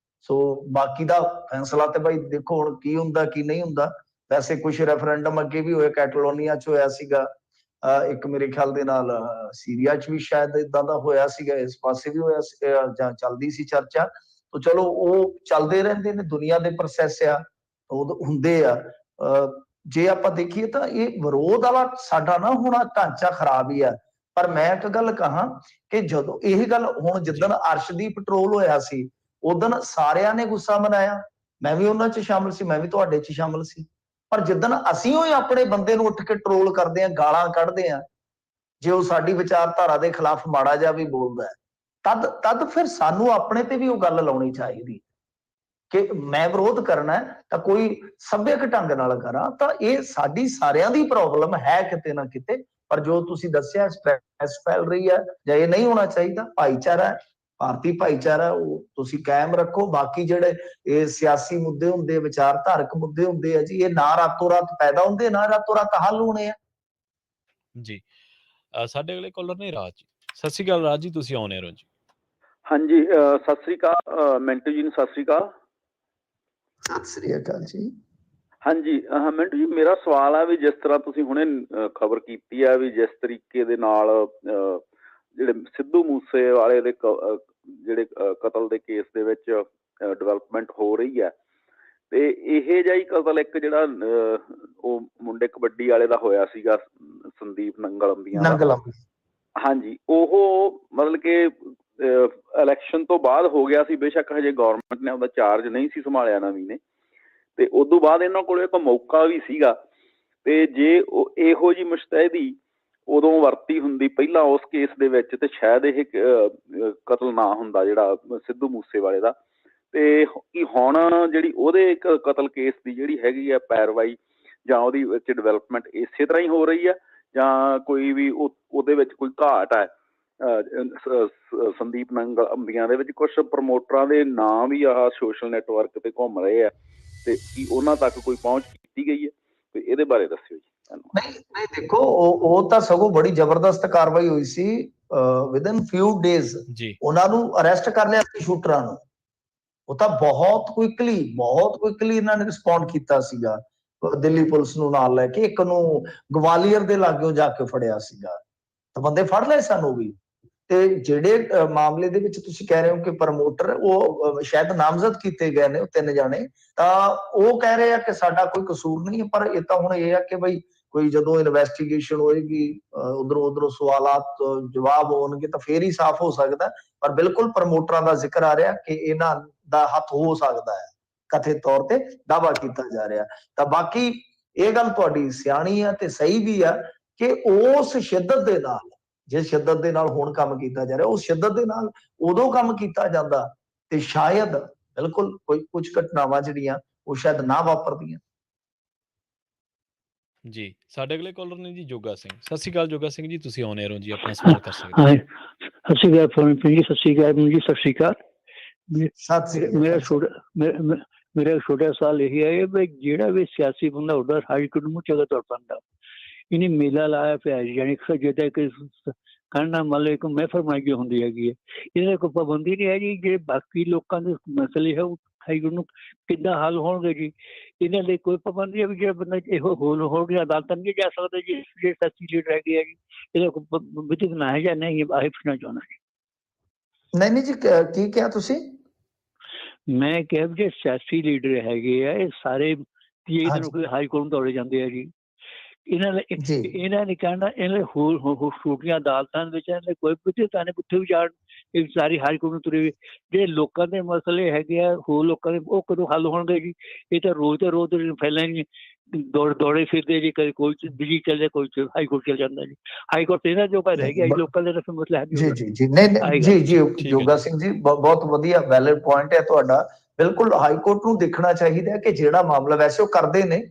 ਸੋ ਬਾਕੀ ਦਾ ਫੈਸਲਾ ਤੇ ਭਾਈ ਦੇਖੋ ਹੁਣ ਕੀ ਹੁੰਦਾ ਕੀ ਨਹੀਂ ਹੁੰਦਾ। ਵੈਸੇ ਕੁਝ ਰੈਫਰੈਂਡਮ ਅੱਗੇ ਵੀ ਹੋਏ, ਕੈਟਲੋਨੀਆ 'ਚ ਹੋਇਆ ਸੀਗਾ, ਇੱਕ ਮੇਰੇ ਖਿਆਲ ਦੇ ਨਾਲ ਸੀਰੀਆ 'ਚ ਵੀ ਸ਼ਾਇਦ ਏਦਾਂ ਦਾ ਹੋਇਆ ਸੀਗਾ, ਇਸ ਪਾਸੇ ਵੀ ਹੋਇਆ ਜਾਂ ਚੱਲਦੀ ਸੀ ਚਰਚਾ। ਤਾਂ ਚਲੋ ਉਹ ਚੱਲਦੇ ਰਹਿੰਦੇ ਨੇ, ਦੁਨੀਆ ਦੇ ਪ੍ਰੋਸੈਸ ਆ, ਉਹ ਹੁੰਦੇ ਆ। ਜੇ ਆਪਾਂ ਦੇਖੀਏ ਤਾਂ ਇਹ ਵਿਰੋਧ ਵਾਲਾ ਸਾਡਾ ਨਾ ਹੁਣ ਢਾਂਚਾ ਖਰਾਬ ਹੀ ਆ। ਪਰ ਮੈਂ ਇੱਕ ਗੱਲ ਕਹਾਂ ਕਿ ਜਦੋਂ ਇਹ ਗੱਲ ਹੁਣ ਜਿੱਦਣ ਅਰਸ਼ਦੀਪ ਟਰੋਲ ਹੋਇਆ ਸੀ, ਉਦਣ ਸਾਰਿਆਂ ਨੇ ਗੁੱਸਾ ਮਨਾਇਆ, ਮੈਂ ਵੀ ਉਹਨਾਂ 'ਚ ਸ਼ਾਮਲ ਸੀ, ਮੈਂ ਵੀ ਤੁਹਾਡੇ 'ਚ ਸ਼ਾਮਲ ਸੀ। ਪਰ ਜਿੱਦਣ ਅਸੀਂ ਉਹ ਆਪਣੇ ਬੰਦੇ ਨੂੰ ਉੱਠ ਕੇ ਟਰੋਲ ਕਰਦੇ ਆ, ਗਾਲਾਂ ਕੱਢਦੇ ਆ, ਜੇ ਉਹ ਸਾਡੀ ਵਿਚਾਰਧਾਰਾ ਦੇ ਖਿਲਾਫ ਮਾੜਾ ਜਿਹਾ ਵੀ ਬੋਲਦਾ ਹੈ, ਤਦ ਫਿਰ ਸਾਨੂੰ ਆਪਣੇ ਤੇ ਵੀ ਉਹ ਗੱਲ ਲਾਉਣੀ ਚਾਹੀਦੀ ਕਿ ਮੈਂ ਵਿਰੋਧ ਕਰਨਾ ਤਾਂ ਕੋਈ ਸੱਭਿਅਕ ਢੰਗ ਨਾਲ ਕਰਾਂ। ਤਾਂ ਇਹ ਸਾਡੀ ਸਾਰਿਆਂ ਦੀ ਪ੍ਰੋਬਲਮ ਹੈ ਕਿਤੇ ਨਾ ਕਿਤੇ। ਪਰ ਜੋ ਤੁਸੀਂ ਦੱਸਿਆ ਸਟ੍ਰੈਸ ਫੈਲ ਰਹੀ ਹੈ ਜਾਂ ਇਹ ਨਹੀਂ ਹੋਣਾ ਚਾਹੀਦਾ। ਭਾਈਚਾਰਾ ਹੈ, ਭਾਰਤੀ ਭਾਈਚਾਰਾ, ਉਹ ਤੁਸੀਂ ਕਾਇਮ ਰੱਖੋ। ਬਾਕੀ ਜਿਹੜੇ ਇਹ ਸਿਆਸੀ ਮੁੱਦੇ ਹੁੰਦੇ, ਵਿਚਾਰਧਾਰਕ ਮੁੱਦੇ ਹੁੰਦੇ ਆ ਜੀ, ਇਹ ਨਾ ਰਾਤੋਂ ਰਾਤ ਪੈਦਾ ਹੁੰਦੇ, ਨਾ ਰਾਤੋਂ ਰਾਤ ਹੱਲ ਹੋਣੇ ਆ ਜੀ। ਸਾਡੇ ਅਗਲੇ ਕਾਲਰ ਨੇ ਰਾਜ ਜੀ। ਸਤਿ ਸ਼੍ਰੀ ਅਕਾਲ ਰਾਜ ਜੀ, ਤੁਸੀਂ ਆਉਣੇ ਹੋ ਜੀ। ਹਾਂਜੀ, ਸਤਿ ਸ੍ਰੀ ਅਕਾਲ ਮਿੰਟੂ ਜੀ ਨੂੰ। ਸਤਿ ਸ੍ਰੀ ਅਕਾਲ। ਸਤਿ ਸ੍ਰੀ ਅਕਾਲ ਜੀ। ਹਾਂਜੀ, ਮਿੰਟੂ ਜੀ, ਮੇਰਾ ਸਵਾਲ ਆ ਵੀ ਜਿਸ ਤਰ੍ਹਾਂ ਤੁਸੀਂ ਹੁਣੇ ਖਬਰ ਕੀਤੀ ਆ ਵੀ ਜਿਸ ਤਰੀਕੇ ਦੇ ਨਾਲ ਜਿਹੜੇ ਸਿੱਧੂ ਮੂਸੇ ਵਾਲੇ ਦੇ ਜਿਹੜੇ ਕਤਲ ਦੇ ਕੇਸ ਦੇ ਵਿੱਚ ਡਿਵੈਲਪਮੈਂਟ ਹੋ ਰਹੀ ਹੈ, ਤੇ ਇਹ ਜਿਹਾ ਹੀ ਕਤਲ ਇੱਕ ਜਿਹੜਾ ਉਹ ਮੁੰਡੇ ਕਬੱਡੀ ਵਾਲੇ ਦਾ ਹੋਇਆ ਸੀਗਾ, ਸੰਦੀਪ ਨੰਗਲ ਅੰਬੀਆਂ ਦਾ। ਹਾਂਜੀ, ਉਹ ਮਤਲਬ ਕਿ ਇਲੈਕਸ਼ਨ ਤੋਂ ਬਾਅਦ ਹੋ ਗਿਆ ਸੀ। ਬੇਸ਼ੱਕ ਹਜੇ ਗੌਰਮੈਂਟ ਨੇ ਉਹਦਾ ਚਾਰਜ ਨਹੀਂ ਸੀ ਸੰਭਾਲਿਆ ਨਵੀਂ ਨੇ, ਤੇ ਉਦੋਂ ਬਾਅਦ ਇਹਨਾਂ ਕੋਲ ਇੱਕ ਮੌਕਾ ਵੀ ਸੀਗਾ। ਤੇ ਜੇ ਉਹ ਇਹੋ ਜਿਹੀ ਮੁਸ਼ਤੈਦੀ ਉਦੋਂ ਵਰਤੀ ਹੁੰਦੀ ਪਹਿਲਾਂ ਉਸ ਕੇਸ ਦੇ ਵਿੱਚ, ਤੇ ਸ਼ਾਇਦ ਇਹ ਕਤਲ ਨਾ ਹੁੰਦਾ ਜਿਹੜਾ ਸਿੱਧੂ ਮੂਸੇ ਵਾਲੇ ਦਾ। ਤੇ ਹੁਣ ਜਿਹੜੀ ਉਹਦੇ ਇੱਕ ਕਤਲ ਕੇਸ ਦੀ ਜਿਹੜੀ ਹੈਗੀ ਆ ਪੈਰਵਾਈ ਜਾਂ ਉਹਦੀ ਵਿੱਚ ਡਿਵੈਲਪਮੈਂਟ ਇਸੇ ਤਰ੍ਹਾਂ ਹੀ ਹੋ ਰਹੀ ਆ, ਜਾਂ ਕੋਈ ਵੀ ਉਹਦੇ ਵਿੱਚ ਕੋਈ ਘਾਟ ਹੈ? ਸੰਦੀਪ ਨੰਗਲ ਅੰਬੀਆਂ ਦੇ ਵਿੱਚ ਕੁਛ ਪ੍ਰਮੋਟਰਾਂ ਦੇ ਨਾਂ ਵੀ ਆਹ ਸੋਸ਼ਲ ਨੈਟਵਰਕ ਤੇ ਘੁੰਮ ਰਹੇ ਆ, ਤੇ ਕੀ ਉਹਨਾਂ ਤੱਕ ਕੋਈ ਪਹੁੰਚ ਕੀਤੀ ਗਈ ਹੈ? ਤੇ ਇਹਦੇ ਬਾਰੇ ਦੱਸਿਓ ਜੀ। ਨਹੀਂ ਦੇਖੋ, ਉਹ ਤਾਂ ਸਗੋਂ ਬੜੀ ਜ਼ਬਰਦਸਤ ਕਾਰਵਾਈ ਹੋਈ ਸੀ। ਵਿਦਨ ਫਿਊ ਡੇਜ਼ ਉਹਨਾਂ ਨੂੰ ਅਰੈਸਟ ਕਰ ਲਿਆ ਸੀ, ਸ਼ੂਟਰਾਂ ਨੂੰ। ਉਹ ਤਾਂ ਬਹੁਤ ਕੁਇਕਲੀ ਇਹਨਾਂ ਨੇ ਰਿਸਪੌਂਡ ਕੀਤਾ ਸੀਗਾ। ਦਿੱਲੀ ਪੁਲਿਸ ਨੂੰ ਨਾਲ ਲੈ ਕੇ ਇੱਕ ਨੂੰ ਗਵਾਲੀਅਰ ਦੇ ਲਾਗਿਓਂ ਜਾ ਕੇ ਫੜਿਆ ਸੀਗਾ, ਤਾਂ ਬੰਦੇ ਫੜ ਲਏ ਸਾਨੂੰ ਵੀ। ਤੇ ਜਿਹੜੇ ਮਾਮਲੇ ਦੇ ਵਿੱਚ ਤੁਸੀਂ ਕਹਿ ਰਹੇ ਹੋ ਕਿ ਪ੍ਰਮੋਟਰ ਉਹ ਸ਼ਾਇਦ ਨਾਮਜ਼ਦ ਕੀਤੇ ਗਏ ਨੇ, ਉਹ 3 ਜਾਣੇ, ਤਾਂ ਉਹ ਕਹਿ ਰਹੇ ਆ ਕਿ ਸਾਡਾ ਕੋਈ ਕਸੂਰ ਨਹੀਂ ਹੈ। ਪਰ ਇਹ ਤਾਂ ਹੁਣ ਇਹ ਆ ਕਿ ਬਈ ਕੋਈ ਜਦੋਂ ਇਨਵੈਸਟੀਗੇਸ਼ਨ ਹੋਏਗੀ, ਉਧਰੋਂ ਸਵਾਲਾਤ ਜਵਾਬ ਹੋਣਗੇ, ਤਾਂ ਫੇਰ ਹੀ ਸਾਫ਼ ਹੋ ਸਕਦਾ। ਪਰ ਬਿਲਕੁਲ ਪ੍ਰਮੋਟਰਾਂ ਦਾ ਜ਼ਿਕਰ ਆ ਰਿਹਾ ਕਿ ਇਹਨਾਂ ਦਾ ਹੱਥ ਹੋ ਸਕਦਾ ਹੈ, ਕਥਿਤ ਤੌਰ ਤੇ ਦਾਅਵਾ ਕੀਤਾ ਜਾ ਰਿਹਾ। ਤਾਂ ਬਾਕੀ ਇਹ ਗੱਲ ਤੁਹਾਡੀ ਸਿਆਣੀ ਆ ਤੇ ਸਹੀ ਵੀ ਆ ਕਿ ਉਸ ਸ਼ਿੱਦਤ ਦੇ ਨਾਲ, ਜਿਸ ਸ਼ਿੱਦਤ ਦੇ ਨਾਲ ਹੁਣ ਕੰਮ ਕੀਤਾ ਜਾ ਰਿਹਾ, ਉਸ ਸ਼ਿੱਦਤ ਦੇ ਨਾਲ ਉਦੋਂ ਕੰਮ ਕੀਤਾ ਜਾਂਦਾ ਤੇ ਸ਼ਾਇਦ ਬਿਲਕੁਲ ਕੋਈ ਕੁਝ ਘਟਨਾਵਾਂ ਜਿਹੜੀਆਂ ਉਹ ਸ਼ਾਇਦ ਨਾ ਵਾਪਰਦੀਆਂ। ਜੀ, ਸਾਡੇ ਅਗਲੇ ਕਾਲਰ ਨੇ ਜੀ ਜੋਗਾ ਸਿੰਘ। ਸਤਿ ਸ਼੍ਰੀ ਅਕਾਲ ਜੋਗਾ ਸਿੰਘ ਜੀ, ਤੁਸੀਂ ਆਉਣੇ ਹੋ ਜੀ, ਆਪਣਾ ਸਵਾਲ ਕਰ ਸਕਦੇ ਹੋ। ਸਤਿ ਸ਼੍ਰੀ ਅਕਾਲ ਜੀ, ਸਤਿ ਸ਼੍ਰੀ ਅਕਾਲ ਜੀ, ਸਤਿ ਸ਼੍ਰੀ ਅਕਾਲ। ਮੇਰਾ ਛੋਟਾ ਸਵਾਲ ਇਹ ਹੈ ਵੀ ਜਿਹੜਾ ਵੀ ਸਿਆਸੀ ਬੰਦਾ ਹੁੰਦਾ ਹਾਈਕੋਰਟ ਨੂੰ ਚੰਗਾ ਤੁਰ ਪੈਂਦਾ, ਇਹਨੇ ਮੇਲਾ ਲਾਇਆ ਪਿਆ, ਯਾਨੀ ਜਿੱਦਾਂ ਕਿ ਕਹਿਣਾ ਮੰਨ ਲਓ ਇੱਕ ਮਹਿਫਲ ਬਣਾਈ ਹੁੰਦੀ ਹੈਗੀ ਹੈ, ਇਹਦੇ ਕੋਈ ਪਾਬੰਦੀ ਨਹੀਂ ਹੈ ਜੀ। ਜਿਹੜੇ ਬਾਕੀ ਲੋਕਾਂ ਦੇ ਮਸਲੇ ਹੈ ਉਹ ਹਾਈਕੋਰਟ ਨੂੰ ਕਿੱਦਾਂ ਹੱਲ ਹੋਣਗੇ ਜੀ? ਇਹਨਾਂ ਲਈ ਕੋਈ ਪਾਬੰਦੀ ਹੈ ਵੀ ਜਿਹੜਾ ਬੰਦਾ ਇਹੋ ਹੋ ਗਿਆ ਅਦਾਲਤਾਂ ਨਹੀਂ ਜਾ ਸਕਦਾ ਜੀ? ਜਿਹੜੇ ਸਿਆਸੀ ਲੀਡਰ ਹੈਗੇ ਆ ਜੀ, ਇਹਦਾ ਕੋਈ ਵਿਧਿਕ ਨਾ ਹੈ ਜਾਂ ਨਹੀਂ? ਆਹੀ ਪੁੱਛਣਾ ਚਾਹੁੰਦਾ ਜੀ। ਨਹੀਂ ਜੀ, ਕੀ ਕਿਹਾ ਤੁਸੀਂ? ਮੈਂ ਕਿਹਾ ਵੀ ਜਿਹੜੇ ਸਿਆਸੀ ਲੀਡਰ ਹੈਗੇ ਆ, ਇਹ ਸਾਰੇ ਹਾਈਕੋਰਟ ਨੂੰ ਦੌੜੇ ਜਾਂਦੇ ਆ ਜੀ। ਇਹਨਾਂ ਨੇ ਕਹਿਣਾ ਇਹਨਾਂ ਹੋਰ ਛੋਟੀਆਂ ਅਦਾਲਤਾਂ ਵਿੱਚ ਕੋਈ ਪੁੱਛਤਾ ਨੇ ਪੁੱਛੇ ਵੀ ਜਾਣ, ਇਹ ਸਾਰੀ ਹਾਈਕੋਰਟ ਨੂੰ ਤੁਰੇ। ਜਿਹੜੇ ਲੋਕਾਂ ਦੇ ਮਸਲੇ ਹੈਗੇ ਆ ਹੋਰ ਲੋਕਾਂ ਦੇ, ਉਹ ਕਦੋਂ ਹੱਲ ਹੋਣਗੇ ਜੀ? ਇਹ ਤਾਂ ਰੋਜ਼ ਫੈਲਣਗੇ, ਦੌੜੇ ਫਿਰਦੇ ਜੀ, ਕਦੇ ਕੋਈ ਦਿੱਲੀ ਚੱਲ ਜਾ, ਕੋਈ ਹਾਈਕੋਰਟ ਚੱਲ ਜਾਂਦਾ ਜੀ। ਹਾਈਕੋਰਟ ਇਹਨਾਂ ਜੋ ਰਹਿ ਗਿਆ ਲੋਕਾਂ ਦੇ ਮਸਲਾ ਹੈ। ਜੀ ਜੋਗਾ ਸਿੰਘ ਜੀ, ਬਹੁਤ ਵਧੀਆ ਵੈਲਿਡ ਪੁਆਇੰਟ ਹੈ ਤੁਹਾਡਾ। ਬਿਲਕੁਲ ਹਾਈਕੋਰਟ ਨੂੰ ਦੇਖਣਾ ਚਾਹੀਦਾ ਕਿ ਜਿਹੜਾ ਮਾਮਲਾ, ਵੈਸੇ ਉਹ ਕਰਦੇ ਨੇ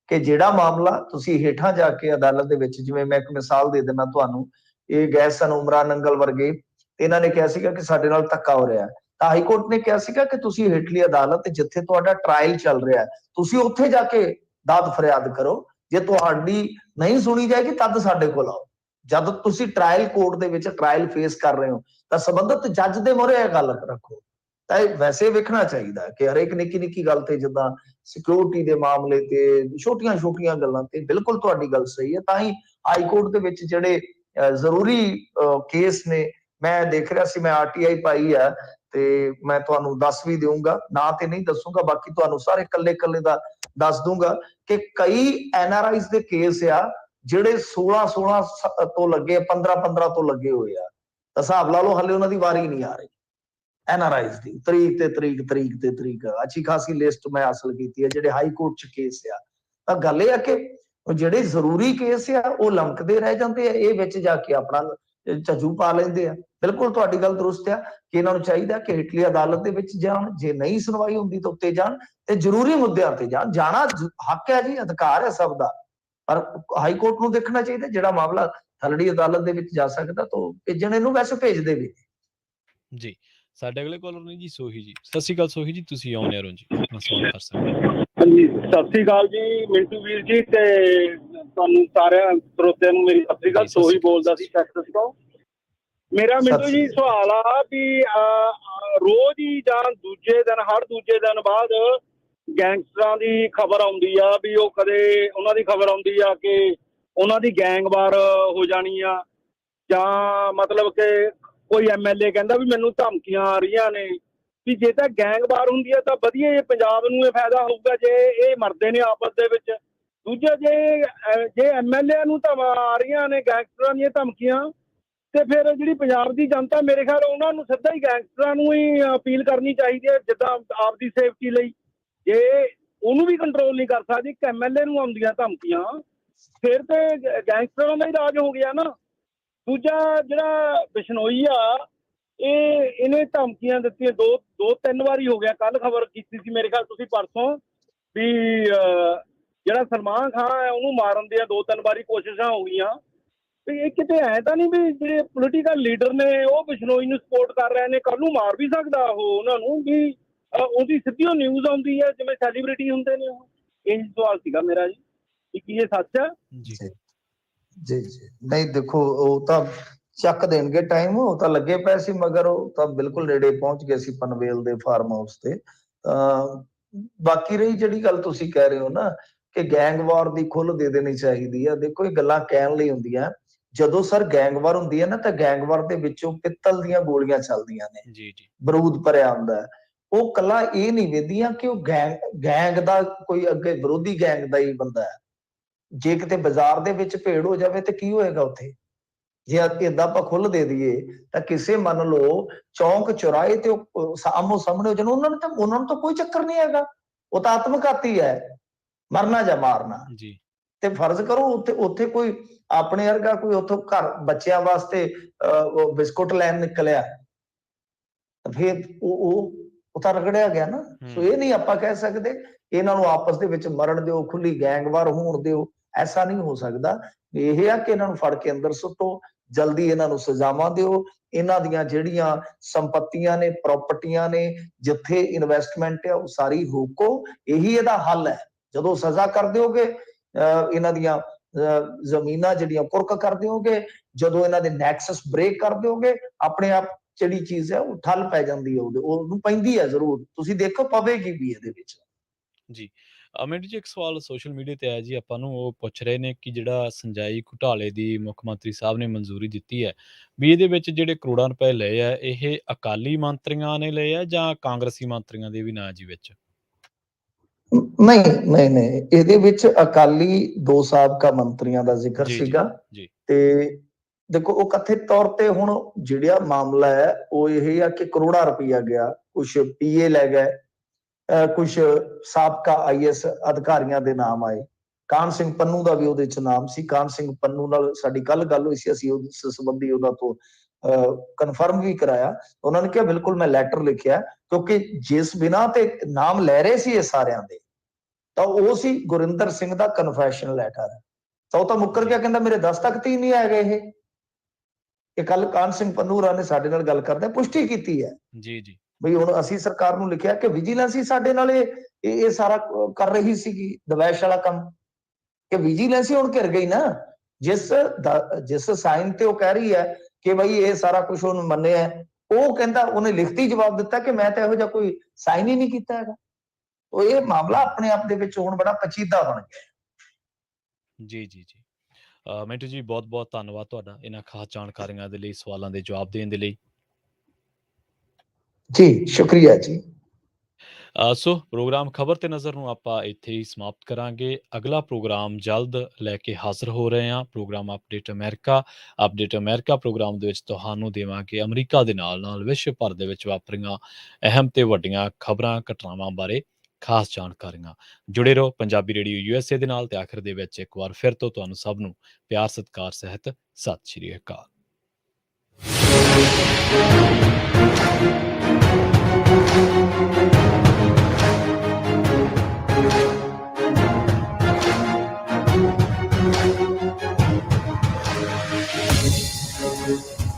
ਕਿ ਜਿਹੜਾ ਮਾਮਲਾ ਤੁਸੀਂ ਹੇਠਾਂ ਜਾ ਕੇ ਅਦਾਲਤ ਦੇ ਵਿੱਚ, ਜਿਵੇਂ ਮੈਂ ਇੱਕ ਮਿਸਾਲ ਦੇ ਦਿੰਦਾ ਤੁਹਾਨੂੰ, ਇਹ ਗਏ ਸਨ ਉਮਰਾ ਨੰਗਲ ਵਰਗੇ, ਇਹਨਾਂ ਨੇ ਕਿਹਾ ਸੀਗਾ ਕਿ ਸਾਡੇ ਨਾਲ ਧੱਕਾ ਹੋ ਰਿਹਾ, ਤਾਂ ਹਾਈਕੋਰਟ ਨੇ ਕਿਹਾ ਸੀਗਾ ਕਿ ਤੁਸੀਂ ਹੇਠਲੀ ਅਦਾਲਤ ਜਿੱਥੇ ਤੁਹਾਡਾ ਟ੍ਰਾਇਲ ਚੱਲ ਰਿਹਾ ਤੁਸੀਂ ਉੱਥੇ ਜਾ ਕੇ ਦਾਦ ਫਰਿਆਦ ਕਰੋ। ਜੇ ਤੁਹਾਡੀ ਨਹੀਂ ਸੁਣੀ ਜਾਏਗੀ ਤਦ ਸਾਡੇ ਕੋਲ ਆਓ। ਜਦ ਤੁਸੀਂ ਟ੍ਰਾਇਲ ਕੋਰਟ ਦੇ ਵਿੱਚ ਟ੍ਰਾਇਲ ਫੇਸ ਕਰ ਰਹੇ ਹੋ ਤਾਂ ਸੰਬੰਧਿਤ ਜੱਜ ਦੇ ਮੂਹਰੇ ਇਹ ਗੱਲ ਰੱਖੋ। ਤਾਂ ਵੈਸੇ ਵੇਖਣਾ ਚਾਹੀਦਾ ਕਿ ਹਰੇਕ ਨਿੱਕੀ ਗੱਲ ਤੇ, ਜਿੱਦਾਂ ਸਿਕਿਉਰਿਟੀ ਦੇ ਮਾਮਲੇ ਤੇ, ਛੋਟੀਆਂ ਗੱਲਾਂ ਤੇ ਬਿਲਕੁਲ ਤੁਹਾਡੀ ਗੱਲ ਸਹੀ ਹੈ। ਤਾਂ ਹੀ ਹਾਈਕੋਰਟ ਦੇ ਵਿੱਚ ਜਿਹੜੇ ਜ਼ਰੂਰੀ ਕੇਸ ਨੇ, ਮੈਂ ਦੇਖ ਰਿਹਾ ਸੀ, ਮੈਂ RTI ਪਾਈ ਆ ਤੇ ਮੈਂ ਤੁਹਾਨੂੰ ਦੱਸ ਵੀ ਦੇਵਾਂਗਾ, ਨਾਂ ਤੇ ਨਹੀਂ ਦੱਸੂਗਾ, ਬਾਕੀ ਤੁਹਾਨੂੰ ਸਾਰੇ ਕੱਲੇ ਦਾ ਦੱਸ ਦੂੰਗਾ ਕਿ ਕਈ NRIs ਦੇ ਕੇਸ ਆ ਜਿਹੜੇ 16 ਤੋਂ ਲੱਗੇ, 15 ਤੋਂ ਲੱਗੇ ਹੋਏ ਆ। ਤਾਂ ਹਿਸਾਬ ਲਾ ਲਓ ਹਲੇ ਉਹਨਾਂ ਦੀ ਵਾਰੀ ਨਹੀਂ ਆ ਰਹੀ। NRIs ਦੀ ਤਰੀਕ ਤੇ ਤਰੀਕ ਅੱਛੀ ਖਾਸੀ ਲਿਸਟ ਮੈਂ ਹਾਸਲ ਕੀਤੀ ਹੈ ਜਿਹੜੇ ਹਾਈ ਕੋਰਟ ਚ ਕੇਸ ਆ। ਤਾਂ ਗੱਲ ਇਹ ਆ ਕਿ ਜਿਹੜੇ ਜ਼ਰੂਰੀ ਕੇਸ ਆ ਉਹ ਲਮਕਦੇ ਰਹਿ ਜਾਂਦੇ ਆ, ਇਹ ਵਿੱਚ ਜਾ ਕੇ ਆਪਣਾ ਝੱਜੂ ਪਾ ਲੈਂਦੇ ਆ। ਬਿਲਕੁਲ ਤੁਹਾਡੀ ਗੱਲ ਦਰੁਸਤ ਆ ਕਿ ਇਹਨਾਂ ਨੂੰ ਚਾਹੀਦਾ ਕਿ ਹੇਠਲੀ ਅਦਾਲਤ ਦੇ ਵਿੱਚ ਜਾਣ, ਜੇ ਨਹੀਂ ਸੁਣਵਾਈ ਹੁੰਦੀ ਤਾਂ ਉੱਤੇ ਜਾਣ ਤੇ ਜ਼ਰੂਰੀ ਮੁੱਦਿਆਂ ਤੇ ਜਾਣ। ਜਾਣਾ ਹੱਕ ਹੈ ਜੀ, ਅਧਿਕਾਰ ਹੈ ਸਭ ਦਾ, ਪਰ ਹਾਈ ਕੋਰਟ ਨੂੰ ਦੇਖਣਾ ਚਾਹੀਦਾ ਜਿਹੜਾ ਮਾਮਲਾ ਥੱਲੜੀ ਅਦਾਲਤ ਦੇ ਵਿੱਚ ਜਾ ਸਕਦਾ ਤਾਂ ਭੇਜਣ ਇਹਨੂੰ, ਵੈਸੇ ਭੇਜਦੇ ਵੀ ਜੀ। ਸਾਡੇ ਅਗਲੇ ਕਾਲਰ ਨੇ ਜੀ ਸੋਹੀ ਜੀ। ਸਤਿ ਸ਼੍ਰੀ ਅਕਾਲ ਸੋਹੀ ਜੀ, ਤੁਸੀਂ ਆਨ 에ਅਰ ਹੋ ਜੀ, ਆਪਣਾ ਸਵਾਲ ਕਰ ਸਕਦੇ ਹੋ। ਹਾਂਜੀ, ਸਤਿ ਸ੍ਰੀ ਅਕਾਲ ਜੀ ਮਿੰਟੂ ਵੀਰ ਜੀ, ਤੇ ਤੁਹਾਨੂੰ ਸਾਰਿਆਂ ਸਰੋਤਿਆਂ ਨੂੰ ਮੇਰੀ ਸਤਿ ਸ੍ਰੀ ਅਕਾਲ। ਸੋਹੀ ਬੋਲਦਾ ਸੀ ਟੈਕਸਸ ਤੋਂ। ਮੇਰਾ ਮਿੰਟੂ ਜੀ ਸਵਾਲ ਆ ਵੀ ਰੋਜ਼ ਹੀ ਜਾਂ ਦੂਜੇ ਦਿਨ, ਹਰ ਦੂਜੇ ਦਿਨ ਬਾਅਦ ਗੈਂਗਸਟਰਾਂ ਦੀ ਖਬਰ ਆਉਂਦੀ ਆ ਵੀ ਉਹ ਕਦੇ ਉਹਨਾਂ ਦੀ ਖਬਰ ਆਉਂਦੀ ਆ ਕਿ ਉਹਨਾਂ ਦੀ ਗੈਂਗਵਾਰ ਹੋ ਜਾਣੀ ਆ, ਜਾਂ ਮਤਲਬ ਕਿ ਕੋਈ MLA ਕਹਿੰਦਾ ਵੀ ਮੈਨੂੰ ਧਮਕੀਆਂ ਆ ਰਹੀਆਂ ਨੇ। ਵੀ ਜੇ ਤਾਂ ਗੈਂਗਵਾਰ ਹੁੰਦੀ ਹੈ ਤਾਂ ਵਧੀਆ, ਇਹ ਪੰਜਾਬ ਨੂੰ ਇਹ ਫਾਇਦਾ ਹੋਊਗਾ ਜੇ ਇਹ ਮਰਦੇ ਨੇ ਆਪਸ ਦੇ ਵਿੱਚ। ਦੂਜਾ ਜੇ MLA ਨੂੰ ਆ ਰਹੀਆਂ ਨੇ ਗੈਂਗਸਟਰਾਂ ਦੀਆਂ ਧਮਕੀਆਂ, ਤੇ ਫਿਰ ਜਿਹੜੀ ਪੰਜਾਬ ਦੀ ਜਨਤਾ, ਮੇਰੇ ਖਿਆਲ ਉਹਨਾਂ ਨੂੰ ਸਿੱਧਾ ਹੀ ਗੈਂਗਸਟਰਾਂ ਨੂੰ ਹੀ ਅਪੀਲ ਕਰਨੀ ਚਾਹੀਦੀ ਹੈ, ਜਿੱਦਾਂ ਆਪਦੀ ਸੇਫਟੀ ਲਈ। ਜੇ ਉਹਨੂੰ ਵੀ ਕੰਟਰੋਲ ਨਹੀਂ ਕਰ ਸਕਦੀ, ਇੱਕ MLA ਨੂੰ ਆਉਂਦੀਆਂ ਧਮਕੀਆਂ, ਫਿਰ ਤੇ ਗੈਂਗਸਟਰਾਂ ਦਾ ਹੀ ਰਾਜ ਹੋ ਗਿਆ ਨਾ। ਦੂਜਾ ਜਿਹੜਾ ਬਿਸ਼ਨੋਈ ਆ, ਇਹਨੇ ਧਮਕੀਆਂ ਦਿੱਤੀਆਂ ਦੋ ਤਿੰਨ ਵਾਰੀ ਹੋ ਗਿਆ। ਕੱਲ ਖਬਰ ਕੀਤੀ ਸੀ ਮੇਰੇ ਖਿਆਲ ਤੁਸੀਂ ਪਰਸੋਂ, ਵੀ ਜਿਹੜਾ ਸਲਮਾਨ ਖਾਨ ਹੈ ਉਹਨੂੰ ਮਾਰਨ ਦੀਆਂ 2-3 ਵਾਰੀ ਕੋਸ਼ਿਸ਼ਾਂ ਹੋ ਗਈਆਂ। ਵੀ ਇਹ ਕਿਤੇ ਐ ਤਾਂ ਨਹੀਂ ਵੀ ਜਿਹੜੇ ਪੋਲੀਟੀਕਲ ਲੀਡਰ ਨੇ ਉਹ ਬਿਸ਼ਨੋਈ ਨੂੰ ਸਪੋਰਟ ਕਰ ਰਹੇ ਨੇ, ਕੱਲ ਨੂੰ ਮਾਰ ਵੀ ਸਕਦਾ ਉਹ ਉਹਨਾਂ ਨੂੰ, ਵੀ ਉਹਦੀ ਸਿੱਧੀ ਉਹ ਨਿਊਜ਼ ਆਉਂਦੀ ਹੈ ਜਿਵੇਂ ਸੈਲੀਬ੍ਰਿਟੀ ਹੁੰਦੇ ਨੇ ਉਹ। ਇਹ ਸਵਾਲ ਸੀਗਾ ਮੇਰਾ ਜੀ, ਕੀ ਇਹ ਸੱਚ ਹੈ? ਜੀ ਜੀ ਨਹੀਂ, ਦੇਖੋ ਉਹ ਤਾਂ ਚੱਕ ਦੇਣਗੇ ਟਾਈਮ, ਉਹ ਤਾਂ ਲੱਗੇ ਪਏ ਸੀ, ਮਗਰ ਉਹ ਤਾਂ ਬਿਲਕੁਲ ਨੇੜੇ ਪਹੁੰਚ ਗਏ ਸੀ ਪਨਵੇਲ ਦੇ ਫਾਰਮ ਹਾਊਸ ਤੇ। ਬਾਕੀ ਰਹੀ ਜਿਹੜੀ ਗੱਲ ਤੁਸੀਂ ਕਹਿ ਰਹੇ ਹੋ ਨਾ ਕਿ ਗੈਂਗਵਾਰ ਦੀ ਖੁੱਲ੍ਹ ਦੇ ਦੇਣੀ ਚਾਹੀਦੀ ਆ, ਦੇਖੋ ਇਹ ਗੱਲਾਂ ਕਹਿਣ ਲਈ ਹੁੰਦੀਆਂ। ਜਦੋਂ ਸਰ ਗੈਂਗਵਾਰ ਹੁੰਦੀ ਹੈ ਨਾ ਤਾਂ ਗੈਂਗਵਾਰ ਦੇ ਵਿੱਚੋਂ ਪਿੱਤਲ ਦੀਆਂ ਗੋਲੀਆਂ ਚੱਲਦੀਆਂ ਨੇ, ਜੀ ਜੀ, ਬਰੂਦ ਭਰਿਆ ਹੁੰਦਾ। ਉਹ ਕੱਲਾ ਇਹ ਨਹੀਂ ਵੇਖਦੀਆਂ ਕਿ ਉਹ ਗੈਂਗ ਦਾ ਕੋਈ ਅੱਗੇ ਵਿਰੋਧੀ ਗੈਂਗ ਦਾ ਹੀ ਬੰਦਾ ਹੈ। ਜੇ ਕਿਤੇ ਬਾਜ਼ਾਰ ਦੇ ਵਿੱਚ ਭੇੜ ਹੋ ਜਾਵੇ ਤੇ ਕੀ ਹੋਏਗਾ ਉੱਥੇ? ਜੇ ਏਦਾਂ ਆਪਾਂ ਖੁੱਲ੍ਹ ਦੇ ਦਈਏ ਤਾਂ ਕਿਸੇ ਮੰਨ ਲਓ ਚੌਂਕ ਚੁਰਾਹੇ ਤੇ ਆਮੋ ਸਾਹਮਣੇ ਹੋ ਜਾਣ, ਉਹਨਾਂ ਨੂੰ ਤਾਂ ਕੋਈ ਚੱਕਰ ਨਹੀਂ ਹੈਗਾ, ਉਹ ਤਾਂ ਆਤਮਘਾਤੀ ਹੈ, ਮਰਨਾ ਜਾਂ ਮਾਰਨਾ। ਜੀ। ਤੇ ਫਰਜ਼ ਕਰੋ ਉੱਥੇ ਕੋਈ ਆਪਣੇ ਵਰਗਾ ਕੋਈ ਉੱਥੋਂ ਘਰ ਬੱਚਿਆਂ ਵਾਸਤੇ ਬਿਸਕੁਟ ਲੈਣ ਨਿਕਲਿਆ, ਤਾਂ ਫਿਰ ਉਹ ਤਾਂ ਰਗੜਿਆ ਗਿਆ ਨਾ। ਸੋ ਇਹ ਨਹੀਂ ਆਪਾਂ ਕਹਿ ਸਕਦੇ ਇਹਨਾਂ ਨੂੰ ਆਪਸ ਦੇ ਵਿੱਚ ਮਰਨ ਦਿਓ, ਖੁੱਲੀ ਗੈਂਗਵਾਰ ਹੋਣ ਦਿਓ, ਐਸਾ ਨਹੀਂ ਹੋ ਸਕਦਾ। ਇਹ ਆ ਕਿ ਇਹਨਾਂ ਨੂੰ ਫੜ ਕੇ ਅੰਦਰ ਸੁੱਟੋ, ਜਲਦੀ ਇਹਨਾਂ ਨੂੰ ਸਜ਼ਾਵਾਂ ਦਿਓ। ਇਹਨਾਂ ਦੀਆਂ ਜਿਹੜੀਆਂ ਸੰਪਤੀਆਂ ਨੇ, ਪ੍ਰਾਪਰਟੀਆਂ ਨੇ, ਜਿੱਥੇ ਇਨਵੈਸਟਮੈਂਟ ਹੈ, ਉਹ ਸਾਰੀ ਰੋਕੋ। ਇਹੀ ਇਹਦਾ ਹੱਲ ਹੈ। ਜਦੋਂ ਸਜ਼ਾ ਕਰ ਦਿਓਗੇ, ਇਹਨਾਂ ਦੀਆਂ ਜ਼ਮੀਨਾਂ ਜਿਹੜੀਆਂ ਕੁਰਕ ਕਰ ਦਿਓਗੇ, ਜਦੋਂ ਇਹਨਾਂ ਦੇ ਨੈਕਸਸ ਬ੍ਰੇਕ ਕਰ ਦਿਓਗੇ, ਆਪਣੇ ਆਪ ਜਿਹੜੀ ਚੀਜ਼ ਹੈ ਉਹ ਠੱਲ ਪੈ ਜਾਂਦੀ ਹੈ, ਉਹਨੂੰ ਪੈਂਦੀ ਹੈ ਜ਼ਰੂਰ, ਤੁਸੀਂ ਦੇਖੋ ਪਵੇਗੀ ਵੀ ਇਹਦੇ ਵਿੱਚ। ਜੀ। ਮਿੰਟੂ ਜੀ, ਇੱਕ ਸਵਾਲ ਸੋਸ਼ਲ ਮੀਡੀਆ ਤੇ ਆਇਆ ਜੀ, ਆਪਾਂ ਨੂੰ ਉਹ ਪੁੱਛ ਰਹੇ ਨੇ ਕਿ ਜਿਹੜਾ ਸਿੰਜਾਈ ਘੁਟਾਲੇ ਦੀ ਮੁੱਖ ਮੰਤਰੀ ਸਾਹਿਬ ਨੇ ਮਨਜ਼ੂਰੀ ਦਿੱਤੀ ਹੈ, ਵੀ ਇਹਦੇ ਵਿੱਚ ਜਿਹੜੇ ਕਰੋੜਾਂ ਰੁਪਏ ਲਏ ਆ, ਇਹ ਅਕਾਲੀ ਮੰਤਰੀਆਂ ਨੇ ਲਏ ਆ ਜਾਂ ਕਾਂਗਰਸੀ ਮੰਤਰੀਆਂ ਦੇ ਵੀ ਨਾਂ ਜੀ ਵਿੱਚ? ਨਹੀਂ, ਇਹਦੇ ਵਿੱਚ ਅਕਾਲੀ 2 ਸਾਬਕਾ ਮੰਤਰੀਆਂ ਦਾ ਜ਼ਿਕਰ ਸੀਗਾ। ਤੇ ਦੇਖੋ ਉਹ ਕਥਿਤ ਤੌਰ ਤੇ ਹੁਣ ਜਿਹੜਾ ਮਾਮਲਾ ਹੈ ਉਹ ਇਹ ਆ ਕਿ ਕਰੋੜਾਂ ਰੁਪਈਆ ਗਿਆ, ਕੁਛ PA ਲੈ ਗਏ, ਕੁਛ ਸਾਬਕਾ IAS ਅਧਿਕਾਰੀਆਂ ਦੇ ਨਾਮ ਆਏ। ਕਾਹਨ ਸਿੰਘ ਪੰਨੂ ਦਾ ਵੀ ਉਹਦੇ ਚ ਨਾਮ ਸੀ। ਕਾਹਨ ਸਿੰਘ ਪੰਨੂ ਨਾਲ ਸਾਡੀ ਕੱਲ ਗੱਲ ਹੋਈ ਸੀ, ਅਸੀਂ ਉਸ ਸੰਬੰਧੀ ਉਹਨਾਂ ਤੋਂ ਕਨਫਰਮ ਵੀ ਕਰਾਇਆ। ਉਹਨਾਂ ਨੇ ਕਿਹਾ ਬਿਲਕੁਲ ਮੈਂ ਲੈਟਰ ਲਿਖਿਆ, ਕਿਉਂਕਿ ਜਿਸ ਬਿਨਾਂ ਤੇ ਨਾਮ ਲੈ ਰਹੇ ਸੀ ਇਹ ਸਾਰਿਆਂ ਦੇ, ਤਾਂ ਉਹ ਸੀ ਗੁਰਿੰਦਰ ਸਿੰਘ ਦਾ ਕਨਫੈਸ਼ਨ ਲੈਟਰ। ਤਾਂ ਉਹ ਤਾਂ ਮੁੱਕਰ ਗਿਆ, ਕਹਿੰਦਾ ਮੇਰੇ ਦਸਤਖਤ ਹੀ ਨਹੀਂ ਹੈਗੇ। ਇਹ ਕੱਲ ਕਾਹਨ ਸਿੰਘ ਪੰਨੂ ਹੋਰਾਂ ਨੇ ਸਾਡੇ ਨਾਲ ਗੱਲ ਕਰਦੇ ਪੁਸ਼ਟੀ ਕੀਤੀ ਹੈ ਜੀ ਜੀ, ਬਈ ਹੁਣ ਅਸੀਂ ਸਰਕਾਰ ਨੂੰ ਲਿਖਿਆ ਕਿ ਵਿਜੀਲੈਂਸ ਹੀ ਸਾਡੇ ਨਾਲ ਇਹ ਸਾਰਾ ਕਰ ਰਹੀ ਸੀਗੀ, ਦਵੈਸ਼ ਵਾਲਾ ਕੰਮ, ਕਿ ਵਿਜੀਲੈਂਸ ਹੀ ਹੁਣ ਘਿਰ ਗਈ ਨਾ। ਜਿਸ ਸਾਈਨ ਤੇ ਉਹ ਕਹਿ ਰਹੀ ਹੈ ਕਿ ਬਈ ਇਹ ਸਾਰਾ ਕੁਝ ਉਹਨੂੰ ਮੰਨਿਆ, ਉਹ ਕਹਿੰਦਾ ਉਹਨੇ ਲਿਖਤੀ ਜਵਾਬ ਦਿੱਤਾ ਕਿ ਮੈਂ ਤਾਂ ਇਹੋ ਜਿਹਾ ਕੋਈ ਸਾਈਨ ਹੀ ਨਹੀਂ ਕੀਤਾ ਹੈਗਾ। ਉਹ ਇਹ ਮਾਮਲਾ ਆਪਣੇ ਆਪ ਦੇ ਵਿੱਚ ਹੁਣ ਬੜਾ ਪਚੀਦਾ ਬਣ ਗਿਆ। ਜੀ ਜੀ ਜੀ, ਮਿੰਟੂ ਜੀ ਬਹੁਤ ਬਹੁਤ ਧੰਨਵਾਦ ਤੁਹਾਡਾ ਇਹਨਾਂ ਖਾਸ ਜਾਣਕਾਰੀਆਂ ਦੇ ਲਈ, ਸਵਾਲਾਂ ਦੇ ਜਵਾਬ ਦੇਣ ਦੇ ਲਈ। ਜੀ ਸ਼ੁਕਰੀਆ ਜੀ। ਸੋ ਪ੍ਰੋਗਰਾਮ ਖਬਰ ਤੇ ਨਜ਼ਰ ਨੂੰ ਆਪਾਂ ਇੱਥੇ ਹੀ ਸਮਾਪਤ ਕਰਾਂਗੇ। ਅਗਲਾ ਪ੍ਰੋਗਰਾਮ ਜਲਦ ਲੈ ਕੇ ਹਾਜ਼ਰ ਹੋ ਰਹੇ ਹਾਂ। ਪ੍ਰੋਗਰਾਮ ਅਪਡੇਟ ਅਮਰੀਕਾ ਪ੍ਰੋਗਰਾਮ ਦੇ ਵਿੱਚ ਤੁਹਾਨੂੰ ਦੇਵਾਂਗੇ ਅਮਰੀਕਾ ਦੇ ਨਾਲ ਨਾਲ ਵਿਸ਼ਵ ਭਰ ਦੇ ਵਿੱਚ ਵਾਪਰੀਆਂ ਅਹਿਮ ਤੇ ਵੱਡੀਆਂ ਖਬਰਾਂ ਘਟਨਾਵਾਂ ਬਾਰੇ ਖਾਸ ਜਾਣਕਾਰੀਆਂ। ਜੁੜੇ ਰਹੋ ਪੰਜਾਬੀ ਰੇਡੀਓ USA ਦੇ ਨਾਲ। ਤੇ ਆਖਿਰ ਦੇ ਵਿੱਚ ਇੱਕ ਵਾਰ ਫਿਰ ਤੋਂ ਤੁਹਾਨੂੰ ਸਭ ਨੂੰ ਪਿਆਰ ਸਤਿਕਾਰ ਸਹਿਤ ਸਤਿ ਸ਼੍ਰੀ ਅਕਾਲ।